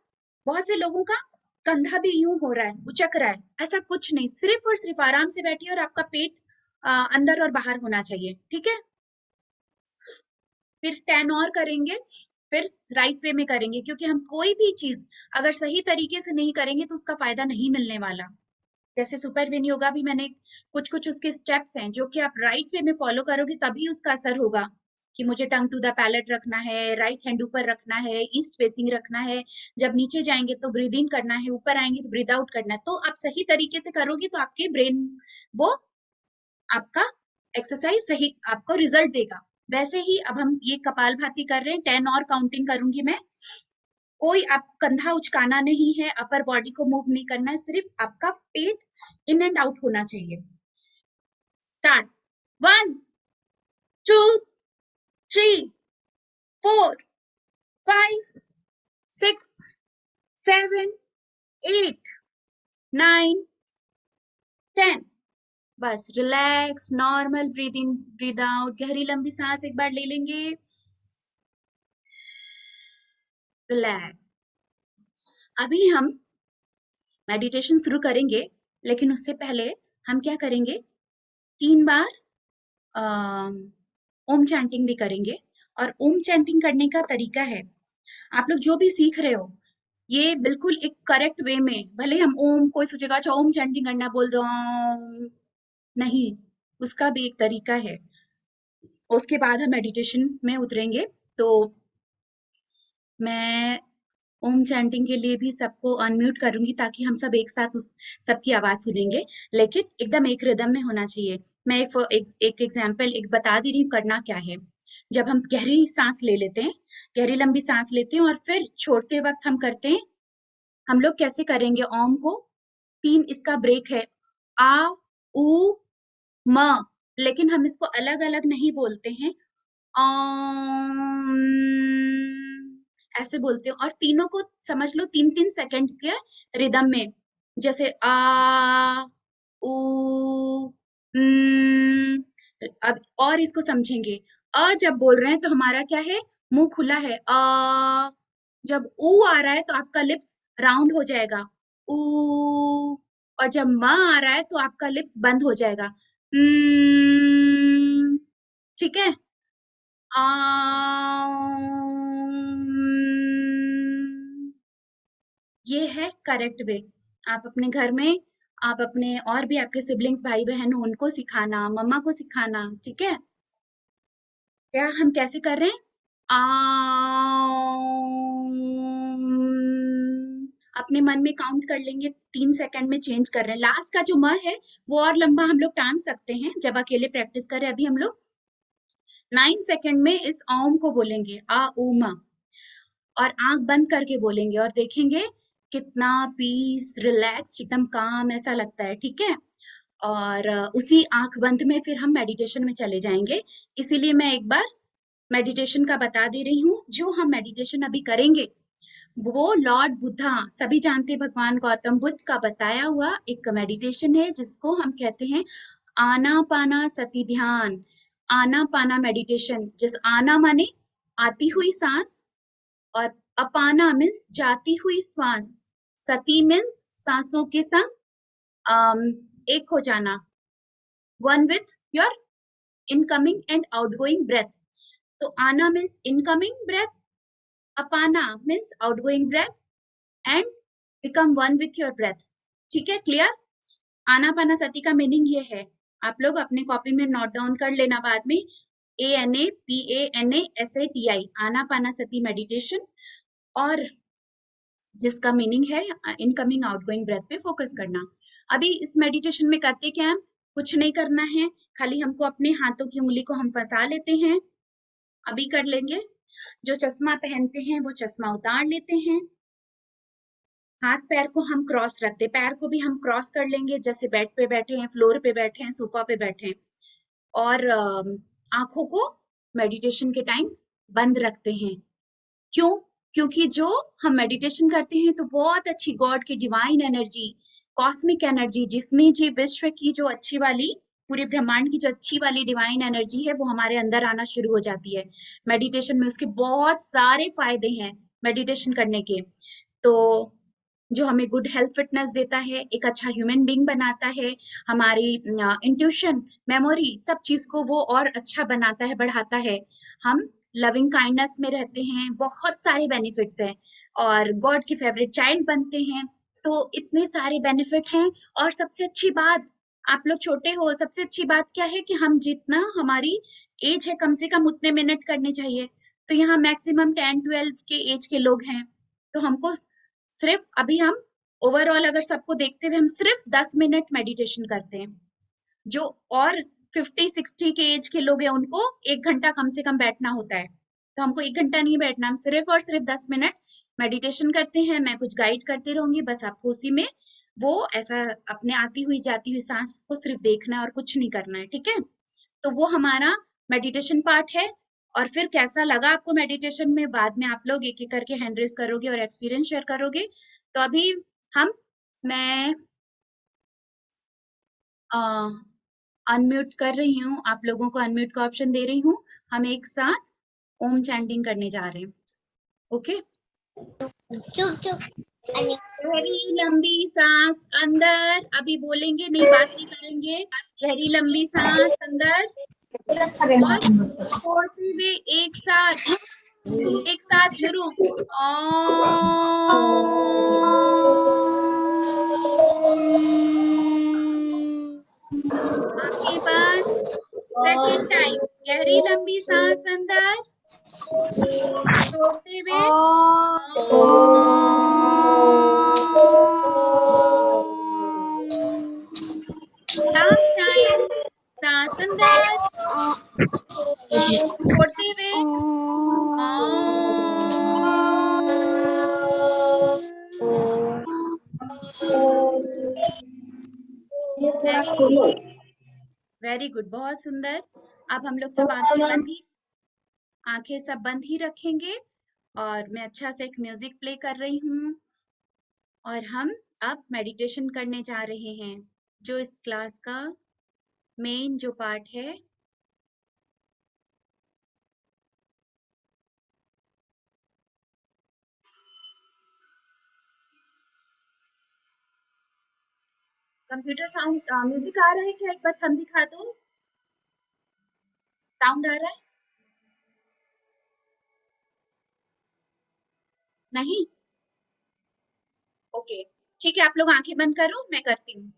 बहुत से लोगों का कंधा भी यूं हो रहा है, उचक रहा है। ऐसा कुछ नहीं, सिर्फ और सिर्फ आराम से बैठिए और आपका पेट अंदर और बाहर होना चाहिए। ठीक है, फिर 10 और करेंगे, फिर राइट वे में करेंगे, क्योंकि हम कोई भी चीज अगर सही तरीके से नहीं करेंगे तो उसका फायदा नहीं मिलने वाला। जैसे सुपर वेन योगा भी मैंने कुछ कुछ उसके स्टेप्स हैं जो कि आप राइट वे में फॉलो करोगे तभी उसका असर होगा, कि मुझे टंग टू द पैलेट रखना है, राइट हैंड ऊपर रखना है, ईस्ट फेसिंग रखना है, जब नीचे जाएंगे तो ब्रीद इन करना है, ऊपर आएंगे तो ब्रीद आउट करना है। तो आप सही तरीके से करोगे तो आपके ब्रेन वो आपका एक्सरसाइज सही आपको रिजल्ट देगा। वैसे ही अब हम ये कपालभाति कर रहे हैं, 10 और काउंटिंग करूंगी मैं। कोई आप कंधा उचकाना नहीं है, अपर बॉडी को मूव नहीं करना है, सिर्फ आपका पेट इन एंड आउट होना चाहिए। स्टार्ट। 1 2 3 4 5 6 7 8 9 10। बस relax, normal breathe in breathe out, गहरी लंबी सांस एक बार ले लेंगे, रिलैक्स। अभी हम मेडिटेशन शुरू करेंगे, लेकिन उससे पहले हम क्या करेंगे, 3 बार ओम चैंटिंग भी करेंगे। और ओम चैंटिंग करने का तरीका है, आप लोग जो भी सीख रहे हो ये बिल्कुल एक करेक्ट वे में, भले हम ओम, कोई सोचेगा अच्छा ओम चैंटिंग करना बोल दो, नहीं, उसका भी एक तरीका है। उसके बाद हम मेडिटेशन में उतरेंगे। तो मैं ओम चैंटिंग के लिए भी सबको अनम्यूट करूंगी ताकि हम सब एक साथ उस सबकी आवाज सुनेंगे, लेकिन एकदम एक रिदम में होना चाहिए। मैं एक एग्जाम्पल एक बता दे रही हूँ करना क्या है। जब हम गहरी सांस ले लेते हैं, गहरी लंबी सांस लेते हैं और फिर छोड़ते वक्त हम करते हैं, हम लोग कैसे करेंगे, ओम को 3 इसका ब्रेक है, आ उ म, लेकिन हम इसको अलग अलग नहीं बोलते हैं, ऐसे बोलते हैं। और तीनों को समझ लो 3-3 सेकंड के रिदम में, जैसे आ उ अब और इसको समझेंगे। जब बोल रहे हैं तो हमारा क्या है, मुंह खुला है, जब ऊ आ रहा है तो आपका लिप्स राउंड हो जाएगा, ऊ, और जब म आ रहा है तो आपका लिप्स बंद हो जाएगा, ठीक है। ये है करेक्ट वे। आप अपने घर में, आप अपने और भी आपके सिबलिंग्स भाई बहन हो उनको सिखाना, मम्मा को सिखाना, ठीक है। क्या हम कैसे कर रहे हैं, अपने मन में काउंट कर लेंगे, 3 सेकंड में चेंज कर रहे हैं। लास्ट का जो म है वो और लंबा हम लोग टान सकते हैं जब अकेले प्रैक्टिस करें। अभी हम लोग 9 सेकंड में इस ओम को बोलेंगे, आ ऊ म, और आंख बंद करके बोलेंगे और देखेंगे कितना पीस, रिलैक्स, एकदम काम ऐसा लगता है, ठीक है। और उसी आंख बंद में फिर हम मेडिटेशन में चले जाएंगे। इसीलिए मैं एक बार मेडिटेशन का बता दे रही हूँ। जो हम मेडिटेशन अभी करेंगे वो लॉर्ड बुद्धा, सभी जानते हैं, भगवान गौतम बुद्ध का बताया हुआ एक मेडिटेशन है जिसको हम कहते हैं आनापाना सती ध्यान, आनापाना मेडिटेशन। जिस आना माने आती हुई सांस, और अपाना मीन्स जाती हुई श्वास, सती मीन्स सांसों के संग एक हो जाना, one with your incoming and outgoing breath. तो आना मीन्स इनकमिंग ब्रेथ, अपना means outgoing breath, and become one with your breath. ठीक है, क्लियर? आनापाना सती का मीनिंग ये है, आप लोग अपने कॉपी में नोट डाउन कर लेना बाद में, ANAPANASATI, आनापाना सती मेडिटेशन, और जिसका मीनिंग है इनकमिंग आउटगोइंग ब्रेथ पे फोकस करना। अभी इस मेडिटेशन में करते क्या हम, कुछ नहीं करना है, खाली हमको अपने हाथों की उंगली को हम फंसा लेते हैं। अभी कर लेंगे। जो चश्मा पहनते हैं वो चश्मा उतार लेते हैं। हाथ पैर को हम क्रॉस रखते, पैर को भी हम क्रॉस कर लेंगे, जैसे बेड पे बैठे हैं, फ्लोर पे बैठे हैं, सोफा पे बैठे हैं। और आंखों को मेडिटेशन के टाइम बंद रखते हैं। क्यों? क्योंकि जो हम मेडिटेशन करते हैं तो बहुत अच्छी गॉड की डिवाइन एनर्जी, कॉस्मिक एनर्जी, जितनी जी विश्व की जो अच्छी वाली, पूरे ब्रह्मांड की जो अच्छी वाली डिवाइन एनर्जी है वो हमारे अंदर आना शुरू हो जाती है मेडिटेशन में। उसके बहुत सारे फायदे हैं मेडिटेशन करने के। तो जो हमें गुड हेल्थ फिटनेस देता है, एक अच्छा ह्यूमन बीइंग बनाता है, हमारी इंट्यूशन, मेमोरी, सब चीज को वो और अच्छा बनाता है, बढ़ाता है। हम लविंग काइंडनेस में रहते हैं, बहुत सारे बेनिफिट्स हैं, और गॉड के फेवरेट चाइल्ड बनते हैं। तो इतने सारे बेनिफिट हैं। और सबसे अच्छी बात, आप लोग छोटे हो, सबसे अच्छी बात क्या है कि हम जितना हमारी एज है कम से कम उतने मिनट करने चाहिए। तो यहाँ मैक्सिमम 10-12 के एज के लोग हैं, तो हमको सिर्फ अभी हम ओवरऑल अगर सबको देखते हुए हम सिर्फ 10 मिनट मेडिटेशन करते हैं। जो और 50-60 के एज के लोग हैं उनको 1 घंटा कम से कम बैठना होता है। तो हमको 1 घंटा नहीं बैठना, हम सिर्फ और सिर्फ 10 मिनट मेडिटेशन करते हैं। मैं कुछ गाइड करती रहूंगी, बस आपको उसी में वो ऐसा अपने आती हुई जाती हुई सांस को सिर्फ देखना है और कुछ नहीं करना है, ठीक है। तो वो हमारा मेडिटेशन पार्ट है। और फिर कैसा लगा आपको मेडिटेशन में, बाद में आप लोग एक एक करके हैंड रेज करोगे और एक्सपीरियंस शेयर करोगे। तो अभी हम, मैं अनम्यूट कर रही हूँ, आप लोगों को अनम्यूट का ऑप्शन दे रही हूँ। हम एक साथ ओम चैंटिंग करने जा रहे हैं, ओके। चुप चुप अनी गहरी लंबी सांस अंदर, अभी बोलेंगे नहीं, बात नहीं करेंगे। गहरी लंबी सांस अंदर, और छोड़ते हुए एक साथ शुरू। आंखें बंद। सेकंड टाइम, गहरी लंबी सांस अंदर, छोड़ते हुए लास्ट टाइम, सांस अंदर, छोड़ते हुए वेरी गुड, बहुत सुंदर। अब हम लोग सब आंखें सब बंद ही रखेंगे, और मैं अच्छा से एक म्यूजिक प्ले कर रही हूँ, और हम अब मेडिटेशन करने जा रहे हैं, जो इस क्लास का मेन जो पार्ट है। कंप्यूटर साउंड, म्यूजिक आ रहा है क्या? एक बार थंब दिखा दो, साउंड आ रहा है? नहीं? ओके, ठीक है, आप लोग आंखें बंद करो, मैं करती हूँ।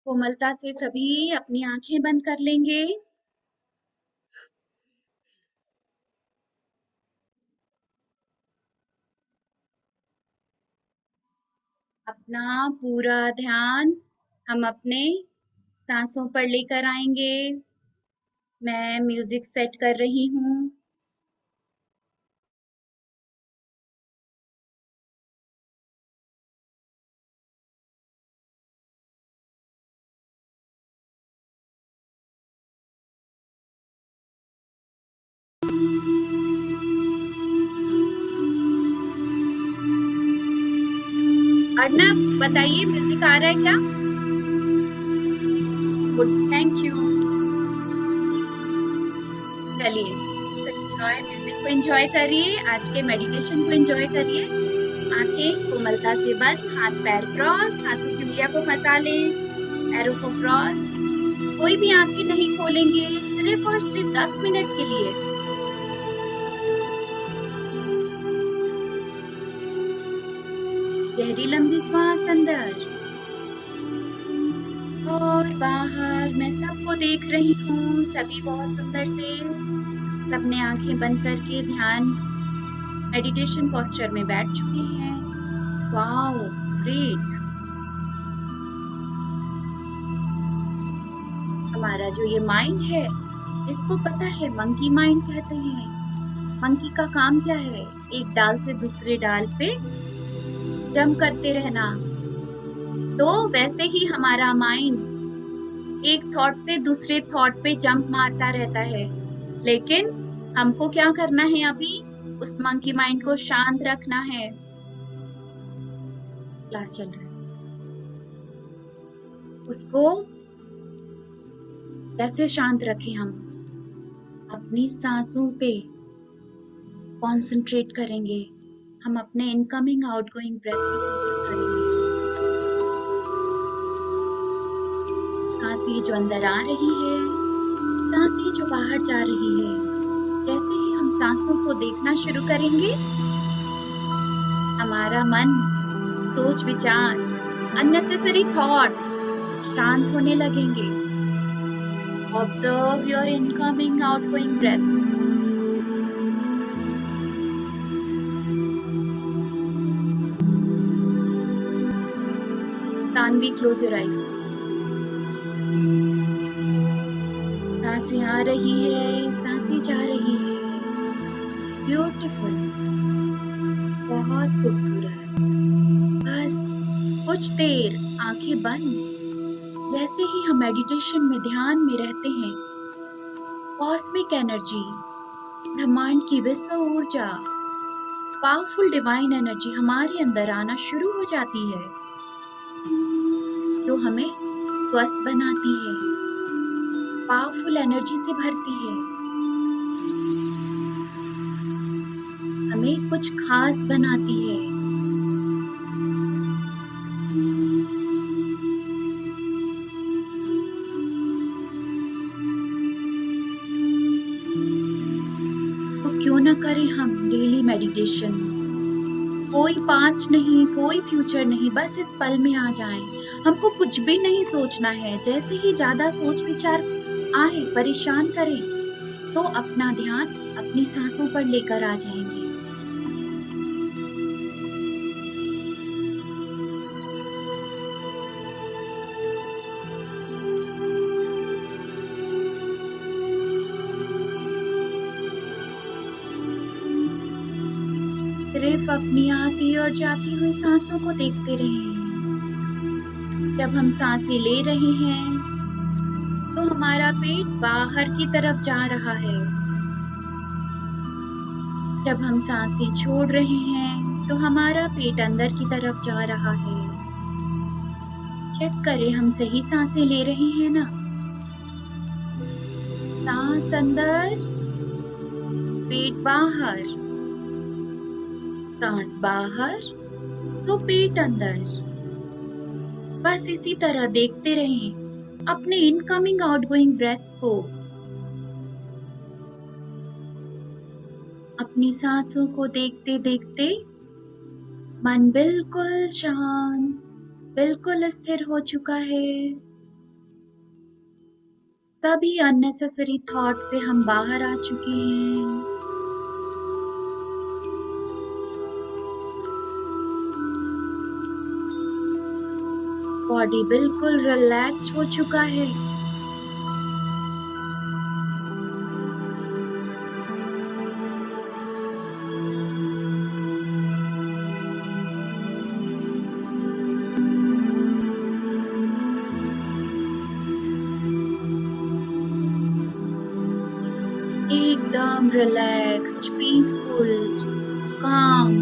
कोमलता से सभी अपनी आंखें बंद कर लेंगे। अपना पूरा ध्यान हम अपने सांसों पर लेकर आएंगे। मैं म्यूजिक सेट कर रही हूँ। अर्नब, बताइए म्यूजिक आ रहा है क्या? Good, thank you. चलिए, एंजॉय, म्यूजिक को एंजॉय करिए, आज के मेडिटेशन को एंजॉय करिए। आंखें कोमलता से बंद, हाथ पैर क्रॉस, हाथों की उंगलियों को फंसा लें, पैरों को क्रॉस। कोई भी आंखें नहीं खोलेंगे, सिर्फ और सिर्फ 10 मिनट के लिए। गहरी लंबी सांस अंदर और बाहर। मैं सबको देख रही हूँ, सभी बहुत सुंदर से सबने आंखें बंद करके ध्यान मेडिटेशन पोस्चर में बैठ चुके हैं। Wow, great. हमारा जो ये माइंड है, इसको पता है मंकी माइंड कहते हैं। मंकी का काम क्या है? एक डाल से दूसरे डाल पे जंप करते रहना। तो वैसे ही हमारा माइंड एक थॉट से दूसरे थॉट पे जंप मारता रहता है, लेकिन हमको क्या करना है? अभी उस मंकी माइंड को शांत रखना है। क्लास चल रहा है, उसको कैसे शांत रखें? हम अपनी सांसों पे कंसंट्रेट करेंगे। हम अपने इनकमिंग आउटगोइंग ब्रेथ पे फोकस करेंगे। सांसें जो अंदर आ रही है, सांसें जो बाहर जा रही है। जैसे ही हम सांसों को देखना शुरू करेंगे, हमारा मन, सोच विचार, अननेसेसरी थॉट्स शांत होने लगेंगे। Observe your incoming outgoing breath. Tanvi, close your eyes. सांसें आ रही है, सांसें जा रही है। ब्यूटीफुल, बहुत खूबसूरत। बस कुछ देर आंखें बंद। जैसे ही हम मेडिटेशन में ध्यान में रहते हैं, कॉस्मिक एनर्जी, ब्रह्मांड की विश्व ऊर्जा, पावरफुल डिवाइन एनर्जी हमारे अंदर आना शुरू हो जाती है, जो हमें स्वस्थ बनाती है, पावरफुल एनर्जी से भरती है, हमें कुछ खास बनाती है। तो क्यों ना करें हम डेली मेडिटेशन? कोई पास्ट नहीं, कोई फ्यूचर नहीं, बस इस पल में आ जाएं। हमको कुछ भी नहीं सोचना है। जैसे ही ज्यादा सोच विचार आए, परेशान करें, तो अपना ध्यान अपनी सांसों पर लेकर आ जाएंगे। सिर्फ अपनी आती और जाती हुई सांसों को देखते रहें। जब हम सांसें ले रहे हैं, तो हमारा पेट बाहर की तरफ जा रहा है। जब हम सांसें छोड़ रहे हैं, तो हमारा पेट अंदर की तरफ जा रहा है। चेक करें हम सही सांसें ले रहे हैं ना? सांस अंदर, पेट बाहर, सांस बाहर तो पेट अंदर। बस इसी तरह देखते रहें अपने इनकमिंग आउटगोइंग ब्रेथ को। अपनी सांसों को देखते देखते मन बिल्कुल शांत, बिल्कुल स्थिर हो चुका है। सभी अननेसेसरी थॉट से हम बाहर आ चुके हैं। बॉडी बिल्कुल रिलैक्स्ड हो चुका है। एकदम रिलैक्स्ड, पीसफुल, काम।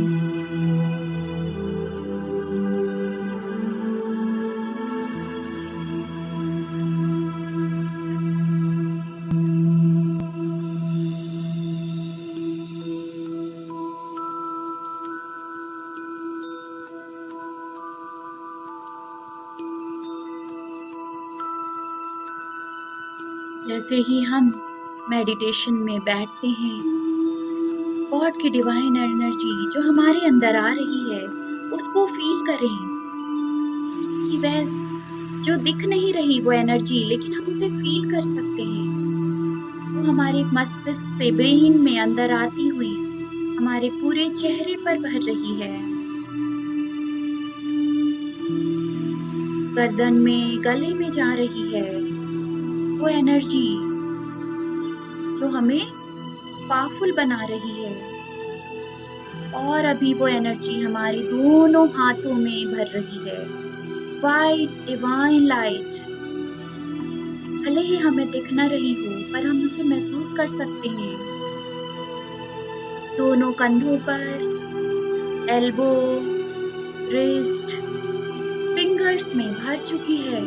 जैसे ही हम मेडिटेशन में बैठते हैं, गॉड की डिवाइन एनर्जी जो हमारे अंदर आ रही है उसको फील करें कि वह जो दिख नहीं रही वो एनर्जी, लेकिन हम उसे फील कर सकते हैं। वो हमारे मस्तिष्क से, ब्रेन में अंदर आती हुई हमारे पूरे चेहरे पर भर रही है। गर्दन में, गले में जा रही है वो एनर्जी जो हमें पावरफुल बना रही है। और अभी वो एनर्जी हमारे दोनों हाथों में भर रही है। वाइट डिवाइन लाइट, भले ही हमें दिख न रही हो पर हम उसे महसूस कर सकते हैं। दोनों कंधों पर, एल्बो, रिस्ट, फिंगर्स में भर चुकी है।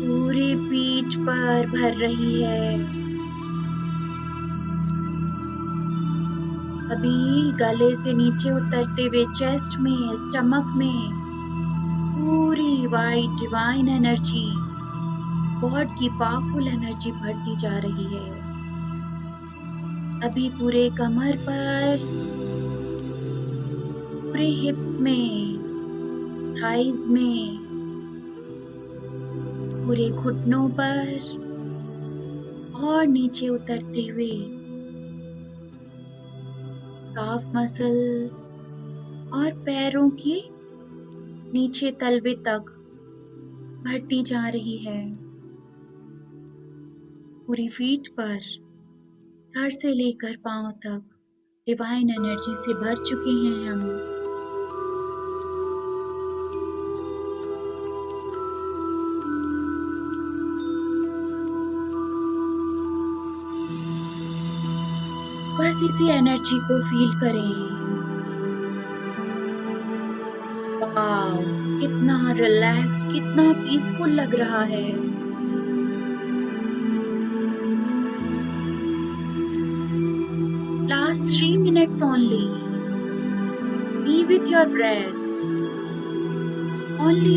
पूरे पीठ पर भर रही है। अभी गले से नीचे उतरते हुए चेस्ट में, स्टमक में पूरी वाइट डिवाइन एनर्जी, गॉड की पावरफुल एनर्जी बढ़ती जा रही है। अभी पूरे कमर पर, पूरे हिप्स में, थाइज में, पूरे घुटनों पर और नीचे उतरते हुए काफ मसल्स और पैरों के नीचे तलवे तक बढ़ती जा रही है। पूरी फीट पर, सर से लेकर पांव तक डिवाइन एनर्जी से भर चुके हैं हम। बस इसी एनर्जी को फील करें। वाव, कितना रिलैक्स, कितना पीसफुल लग रहा है। Last 3 minutes only. Be with your breath. Only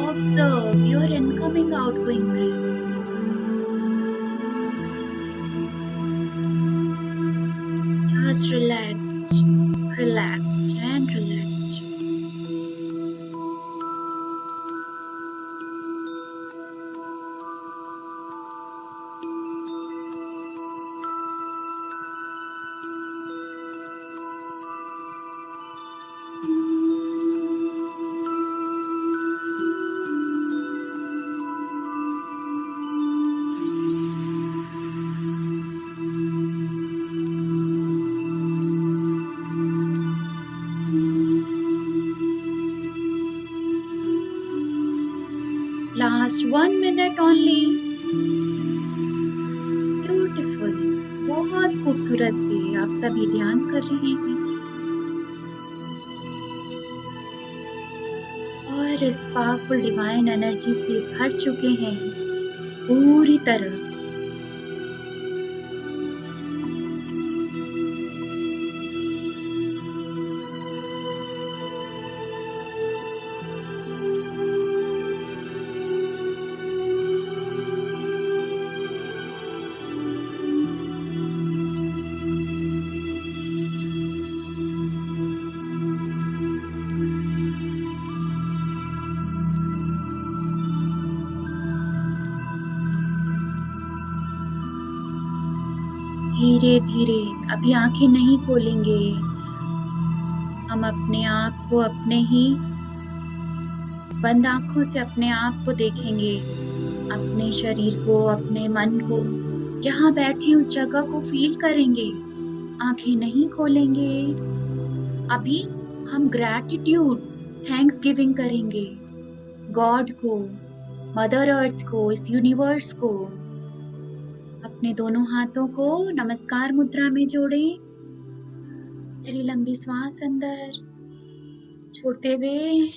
observe your incoming, outgoing breath. Just relaxed, relaxed and relaxed. Last 1 minute only. Beautiful. बहुत खूबसूरत से आप सभी ध्यान कर रहे हैं और इस पावरफुल डिवाइन एनर्जी से भर चुके हैं पूरी तरह। धीरे धीरे अभी आंखें नहीं खोलेंगे। हम अपने आप को अपने ही बंद आंखों से अपने आप को देखेंगे, अपने शरीर को, अपने मन को, जहां बैठे उस जगह को फील करेंगे। आंखें नहीं खोलेंगे। अभी हम ग्रैटिट्यूड, थैंक्स गिविंग करेंगे गॉड को, मदर अर्थ को, इस यूनिवर्स को। अपने दोनों हाथों को नमस्कार मुद्रा में जोड़ें। फिर लंबी सांस अंदर छोड़ते हुए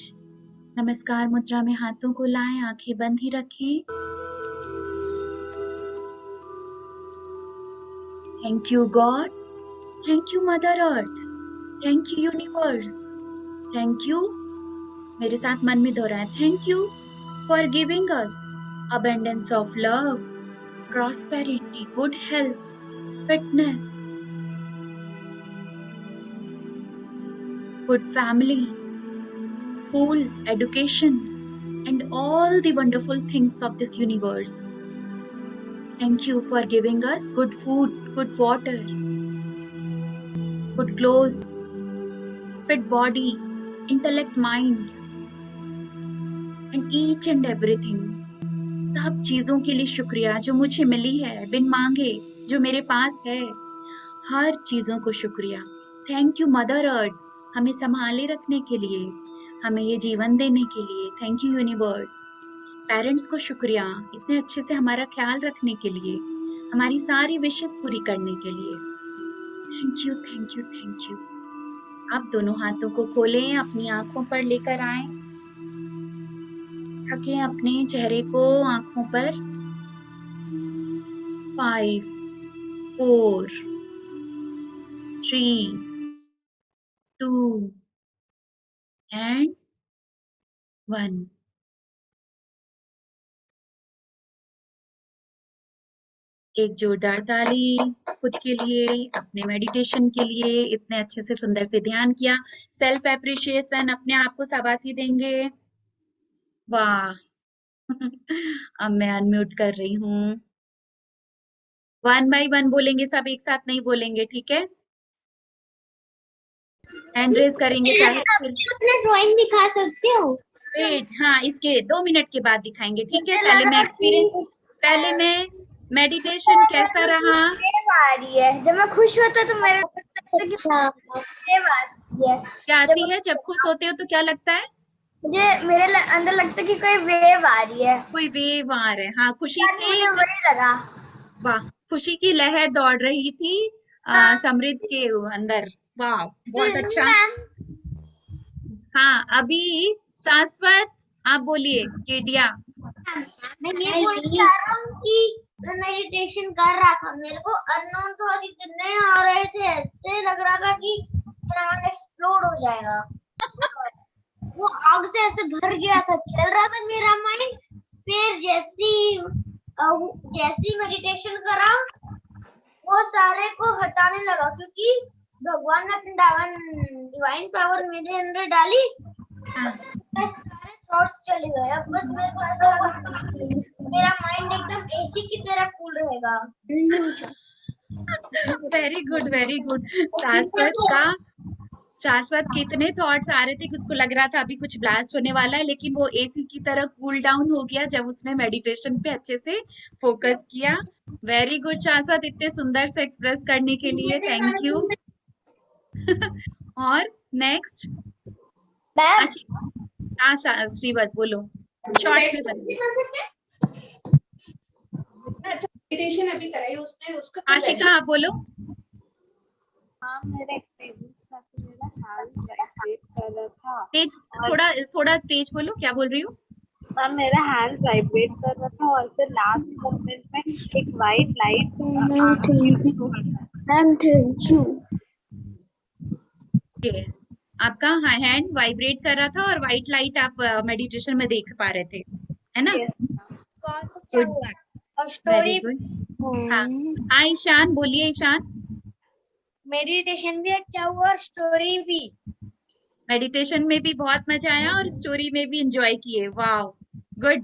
नमस्कार मुद्रा में हाथों को लाएं, आंखें बंद ही रखें। Thank you God, thank you mother earth, thank you universe, thank you. मेरे साथ मन में दोहराएं, thank you for giving us abundance of love, prosperity, good health, fitness, good family, school, education, and all the wonderful things of this universe. Thank you for giving us good food, good water, good clothes, fit body, intellect, mind, and each and everything. सब चीजों के लिए शुक्रिया जो मुझे मिली है बिन मांगे, जो मेरे पास है, हर चीजों को शुक्रिया। थैंक यू मदर अर्थ, हमें संभाले रखने के लिए, हमें ये जीवन देने के लिए। Thank you universe. पेरेंट्स को शुक्रिया, इतने अच्छे से हमारा ख्याल रखने के लिए, हमारी सारी विशेस पूरी करने के लिए। Thank you, thank you, thank you. आप दोनों हाथों को खोलें, अपनी आंखों पर लेकर आएं, रखें अपने चेहरे को आंखों पर। 5, 4, 3, 2 and 1। एक जोरदार ताली खुद के लिए, अपने मेडिटेशन के लिए। इतने अच्छे से सुंदर से ध्यान किया। सेल्फ एप्रिशिएशन, अपने आप को शाबाशी देंगे। वाह। अब मैं अनम्यूट कर रही हूँ। 1 by 1 बोलेंगे, सब एक साथ नहीं बोलेंगे, ठीक है? हैंड रेज करेंगे चाहे अपना ड्राइंग दिखा सकते हो? वेट, हाँ, इसके 2 मिनट के बाद दिखाएंगे, ठीक है? पहले मैं मेडिटेशन कैसा रहा? आ रही है जब मैं खुश होता तो मेरे क्या आती है? जब खुश होते हो तो क्या लगता है? मुझे मेरे अंदर लगता है कि कोई वेव आ रही है, कोई वेव आ रहा है। हाँ, खुशी से मुझे वही लगा। वाह, खुशी की लहर दौड़ रही थी समृद्ध के अंदर। वाह, बहुत अच्छा। हाँ, अभी शाश्वत आप बोलिए। केडिया, मैं ये बोलना चाह रहा हूँ कि मैं मेडिटेशन कर रहा था, मेरे को अननोन थॉट इतने आ रहे थे, ऐसे लग रहा था कि मेरा माइंड एक्सप्लोड हो जाएगा। वो आग से ऐसे भर गया था, चल रहा था मेरा माइंड। फिर जैसी मेडिटेशन करा वो सारे को हटाने लगा, क्योंकि भगवान ने अपनी डिवाइन पावर मेरे अंदर डाली। सारे थॉट्स चले गए। अब बस मेरे को ऐसा लगा कि मेरा माइंड एकदम एसी की तरह कूल रहेगा। Very good, very good. शाश्वत के इतने थॉट्स आ रहे थे कि उसको लग रहा था अभी कुछ ब्लास्ट होने वाला है, लेकिन वो एसी की तरह कूल डाउन हो गया जब उसने मेडिटेशन पे अच्छे से फोकस किया। वेरी गुड शाश्वत, इतने सुंदर से एक्सप्रेस करने के लिए थैंक यू। और नेक्स्ट श्रीवत्स बोलो, शॉर्ट में बताओ। मेडिटेशन अभी कराई उसने, उसका आशिका आप बोलो। हाँ, मेरा एक्सपीरियंस था कि मेरा हैंड वाइब्रेट कर रहा था। तेज, थोड़ा तेज बोलो, क्या बोल रही हो? मैम, मेरा हैंड वाइब्रेट कर रहा था और फिर लास्ट मोमेंट में एक वाइट लाइट आपका हैंड वाइब्रेट कर रहा था और व्हाइट लाइट आप मेडिटेशन में देख पा रहे थे, है ना? गुड, और स्टोरी, हाँ ईशान बोलिए। ईशान, मेडिटेशन भी अच्छा हुआ और स्टोरी भी। मेडिटेशन में भी बहुत मजा आया और स्टोरी में भी एंजॉय किए। वाह, गुड,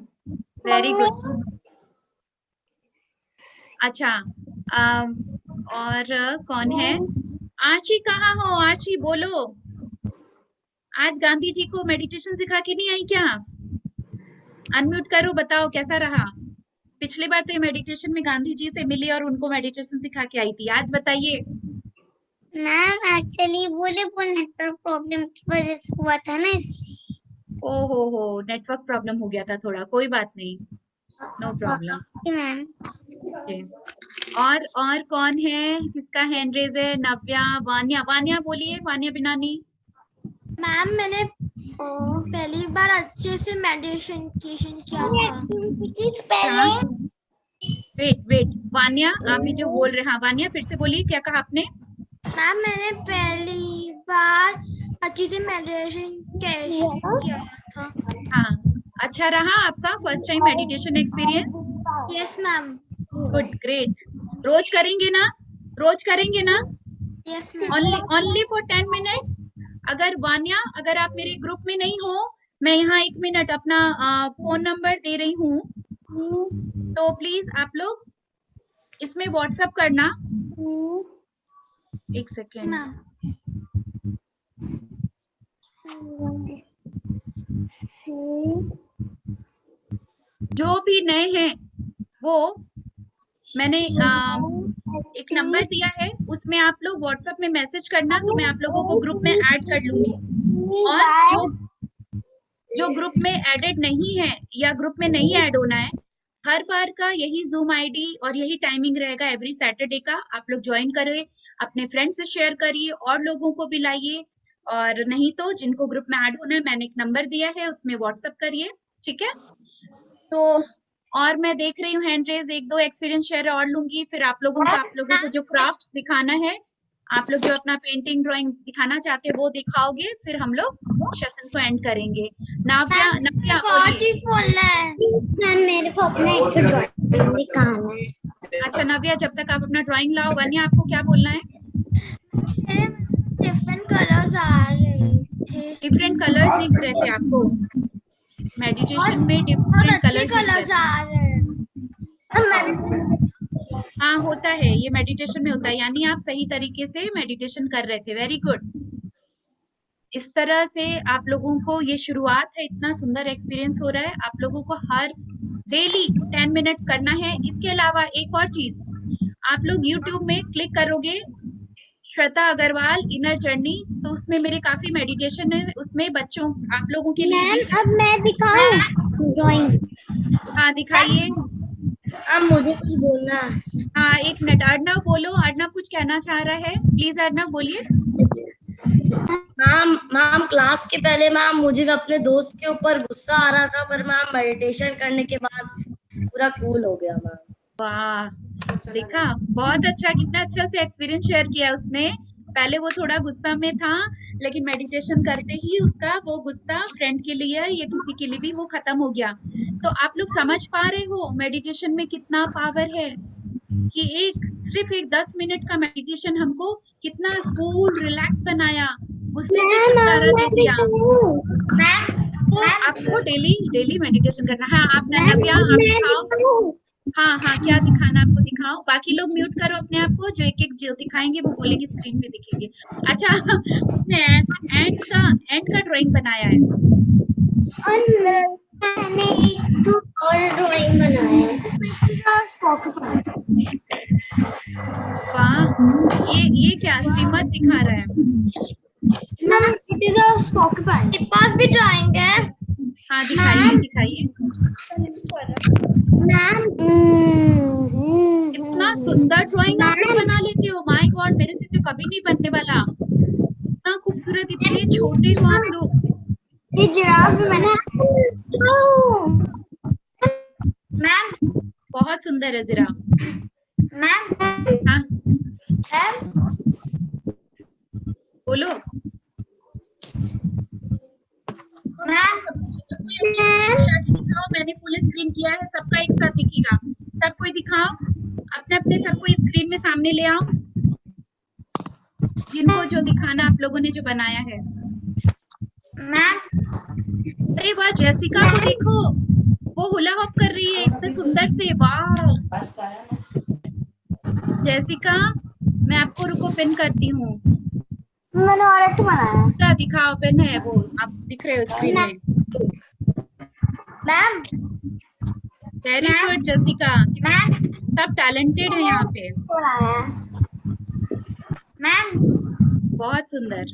वेरी गुड। अच्छा, और कौन है? आशी कहाँ हो? आशी बोलो, आज गांधी जी को मेडिटेशन सिखा के नहीं आई क्या? अनम्यूट करो, बताओ कैसा रहा? पिछली बार तो ये मेडिटेशन में गांधी जी से मिली और उनको मेडिटेशन सिखा के आई थी, आज बताइए। मैम एक्चुअली बोले वो नेटवर्क प्रॉब्लम की वजह से हुआ था ना, इसलिए। हो, नेटवर्क प्रॉब्लम हो गया था थोड़ा, कोई बात नहीं, नो प्रॉब्लम। मैम ओके, और कौन है? किसका हैंड रेज है? नव्या, वान्या। वान्या बोलिए, वान्या बिनानी। मैम मैंने पहली बार अच्छे से मेडिटेशन किया था। वेट, वान्या आप भी जो बोल रहे, हाँ वान्या फिर से बोलिए, क्या कहा आपने? मैम मैंने पहली बार अच्छे से मेडिटेशन किया था। हाँ, अच्छा रहा आपका first time meditation experience? Yes ma'am. Good, great. रोज करेंगे ना? रोज करेंगे ना? Yes ma'am. Only for 10 minutes. अगर वान्या, अगर आप मेरे ग्रुप में नहीं हो, मैं यहाँ 1 मिनट अपना फोन नंबर दे रही हूँ, तो प्लीज आप लोग इसमें व्हाट्सएप करना। 1 सेकेंड। जो भी नए हैं वो मैंने एक नंबर दिया है, उसमें आप लोग व्हाट्सएप में मैसेज करना, तो मैं आप लोगों को ग्रुप में ऐड कर लूंगी। और जो ग्रुप में एडेड नहीं है या ग्रुप में नहीं ऐड होना है, हर बार का यही जूम आईडी और यही टाइमिंग रहेगा एवरी सैटरडे का। आप लोग ज्वाइन करिए, अपने फ्रेंड से शेयर करिए और लोगों को भी लाइए, और नहीं तो जिनको ग्रुप में ऐड होना है मैंने एक नंबर दिया है, उसमें व्हाट्सएप करिए, ठीक है? तो और मैं देख रही हूँ हैंड रेज, 1-2 एक्सपीरियंस शेयर और लूंगी, फिर आप लोगों को जो क्राफ्ट्स दिखाना है, आप लोग जो अपना पेंटिंग ड्राइंग दिखाना चाहते हैं वो दिखाओगे, फिर हम लोग सेशन को एंड करेंगे। नाव्या बोलिए। बोलना है मैम, मेरे को अपना एक ड्राइंग दिखाना है। अच्छा नव्या, जब तक आप अपना ड्राइंग लाओ, वन्या आपको क्या बोलना है? डिफरेंट कलर्स आ रहे थे। डिफरेंट कलर्स दिख रहे थे आपको मेडिटेशन में? डिफरेंट कलर्स आ रहे हैं। हाँ होता है, ये मेडिटेशन में होता है, यानी आप सही तरीके से मेडिटेशन कर रहे थे। Very good. इस तरह से आप लोगों को, ये शुरुआत है, इतना सुंदर एक्सपीरियंस हो रहा है। आप लोगों को हर डेली 10 मिनट्स करना है। इसके अलावा एक और चीज, आप लोग YouTube में क्लिक करोगे श्वेता अग्रवाल इनर जर्नी, तो उसमें मेरे काफी मेडिटेशन है, उसमें बच्चों आप लोगों के लिए भी। अब मैं दिखाऊं ड्राइंग? हाँ दिखाइए। अब मुझे कुछ बोलना है। हाँ 1 मिनट, अर्नव बोलो। अर्नव कुछ कहना चाह रहा है, प्लीज अर्नव बोलिए। मैम क्लास के पहले मैम मुझे अपने दोस्त के ऊपर गुस्सा आ रहा था, पर मैम मेडिटेशन करने के बाद पूरा कूल हो गया मैम। वाह, देखा, बहुत अच्छा, कितना अच्छा से एक्सपीरियंस शेयर किया उसने। पहले वो थोड़ा गुस्सा में था, लेकिन मेडिटेशन करते ही उसका वो गुस्सा फ्रेंड के लिए या किसी के लिए भी वो खत्म हो गया। तो आप लोग समझ पा रहे हो मेडिटेशन में कितना पावर है, कि सिर्फ एक 10 मिनट का मेडिटेशन हमको कितना कूल रिलैक्स बनाया, गुस्से से छुटकारा दे दिया। तो आपको डेली मेडिटेशन करना है। आप नव्या, आप दिखाओ। हाँ क्या दिखाना आपको, दिखाओ। बाकी लोग म्यूट करो अपने आप को, जो एक जो दिखाएंगे वो बोलेंगे, स्क्रीन पे दिखेंगे। अच्छा उसने एंड का ड्राइंग बनाया है। और मैंने एक और ड्राइंग बनाया है। वाह, ये क्या श्रीमत दिखा रहा है? It is a spoken. मेरे पास भी ड्राइंग है। हाँ दिखाइए। इतना सुंदर ड्राइंग आप लोग बना लेते हो, माय गॉड, मेरे से तो कभी नहीं बनने वाला। इतना खूबसूरत, इतने छोटे हो आप लोग। ये जिराफ भी मैंने। मैम बहुत सुंदर है जिराफ। मैम हाँ बोलो। मैम दिखाओ, मैंने फुल स्क्रीन किया है, सबका एक साथ दिखेगा। सब कोई दिखाओ, अपने सबको स्क्रीन में सामने ले आओ, जिनको जो दिखाना आप लोगों ने जो बनाया है। मैम अरे वाह, जेसिका को देखो, वो हुला हॉप कर रही है इतने सुंदर से। वाह जेसिका, मैं आपको रुको पिन करती हूँ। मैंने और एक बनाया। क्या दिखाओ, पिन है वो, आप दिख रहे हो स्क्रीन में। मैम वेरी गुड जसिका, सब टैलेंटेड है यहाँ पे। बनाया। मैम बहुत सुंदर।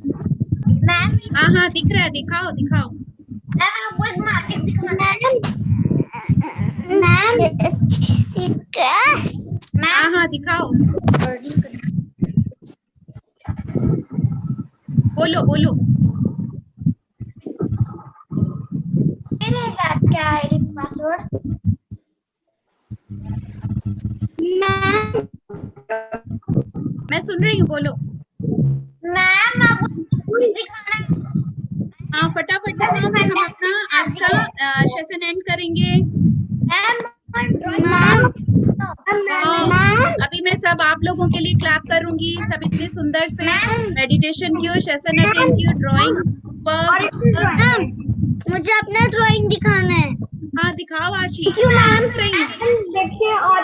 मैम हाँ हाँ दिख रहा है, दिखाओ दिखाओ। आपको एक मैजिक दिखाना मैम। हाँ हाँ दिखाओ, बोलो बोलो। मेरे क्या आईडी पासवर्ड? मैं सुन रही हूँ, बोलो। मैम आपको दिखाना। हाँ फटाफट दिखाओ, फिर हम अपना आज का सेशन एंड करेंगे। अभी मैं सब आप लोगों के लिए क्लैप करूंगी। सब इतने सुंदर से मेडिटेशन की और सेशन अटेंड की, ड्राइंग सुपर। मुझे अपना ड्राइंग दिखाना है। हाँ दिखाओ आशी। मैम दिख रही हूँ। देखिए और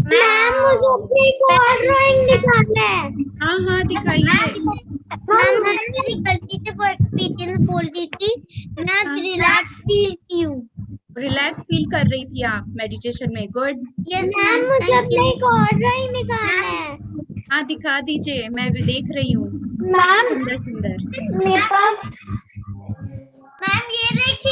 मैम मुझे अपनी एक और ड्राइंग दिखाना है। हाँ हाँ दिखाइए। मैम मैंने गलती से वो एक्सपीरियंस बोल दी थी। मैं आज रिलैक्स फील की हूँ। रिलैक्स फील कर रही थी आप मेडिटेशन में। गुड। यस मैम मुझे अपना एक और ड्राइंग दिखाना है। हाँ दिखा दीजिए, मैं भी देख रही हूँ। मैम सुंदर सुंदर। मेरे पास मैम ये देखिए।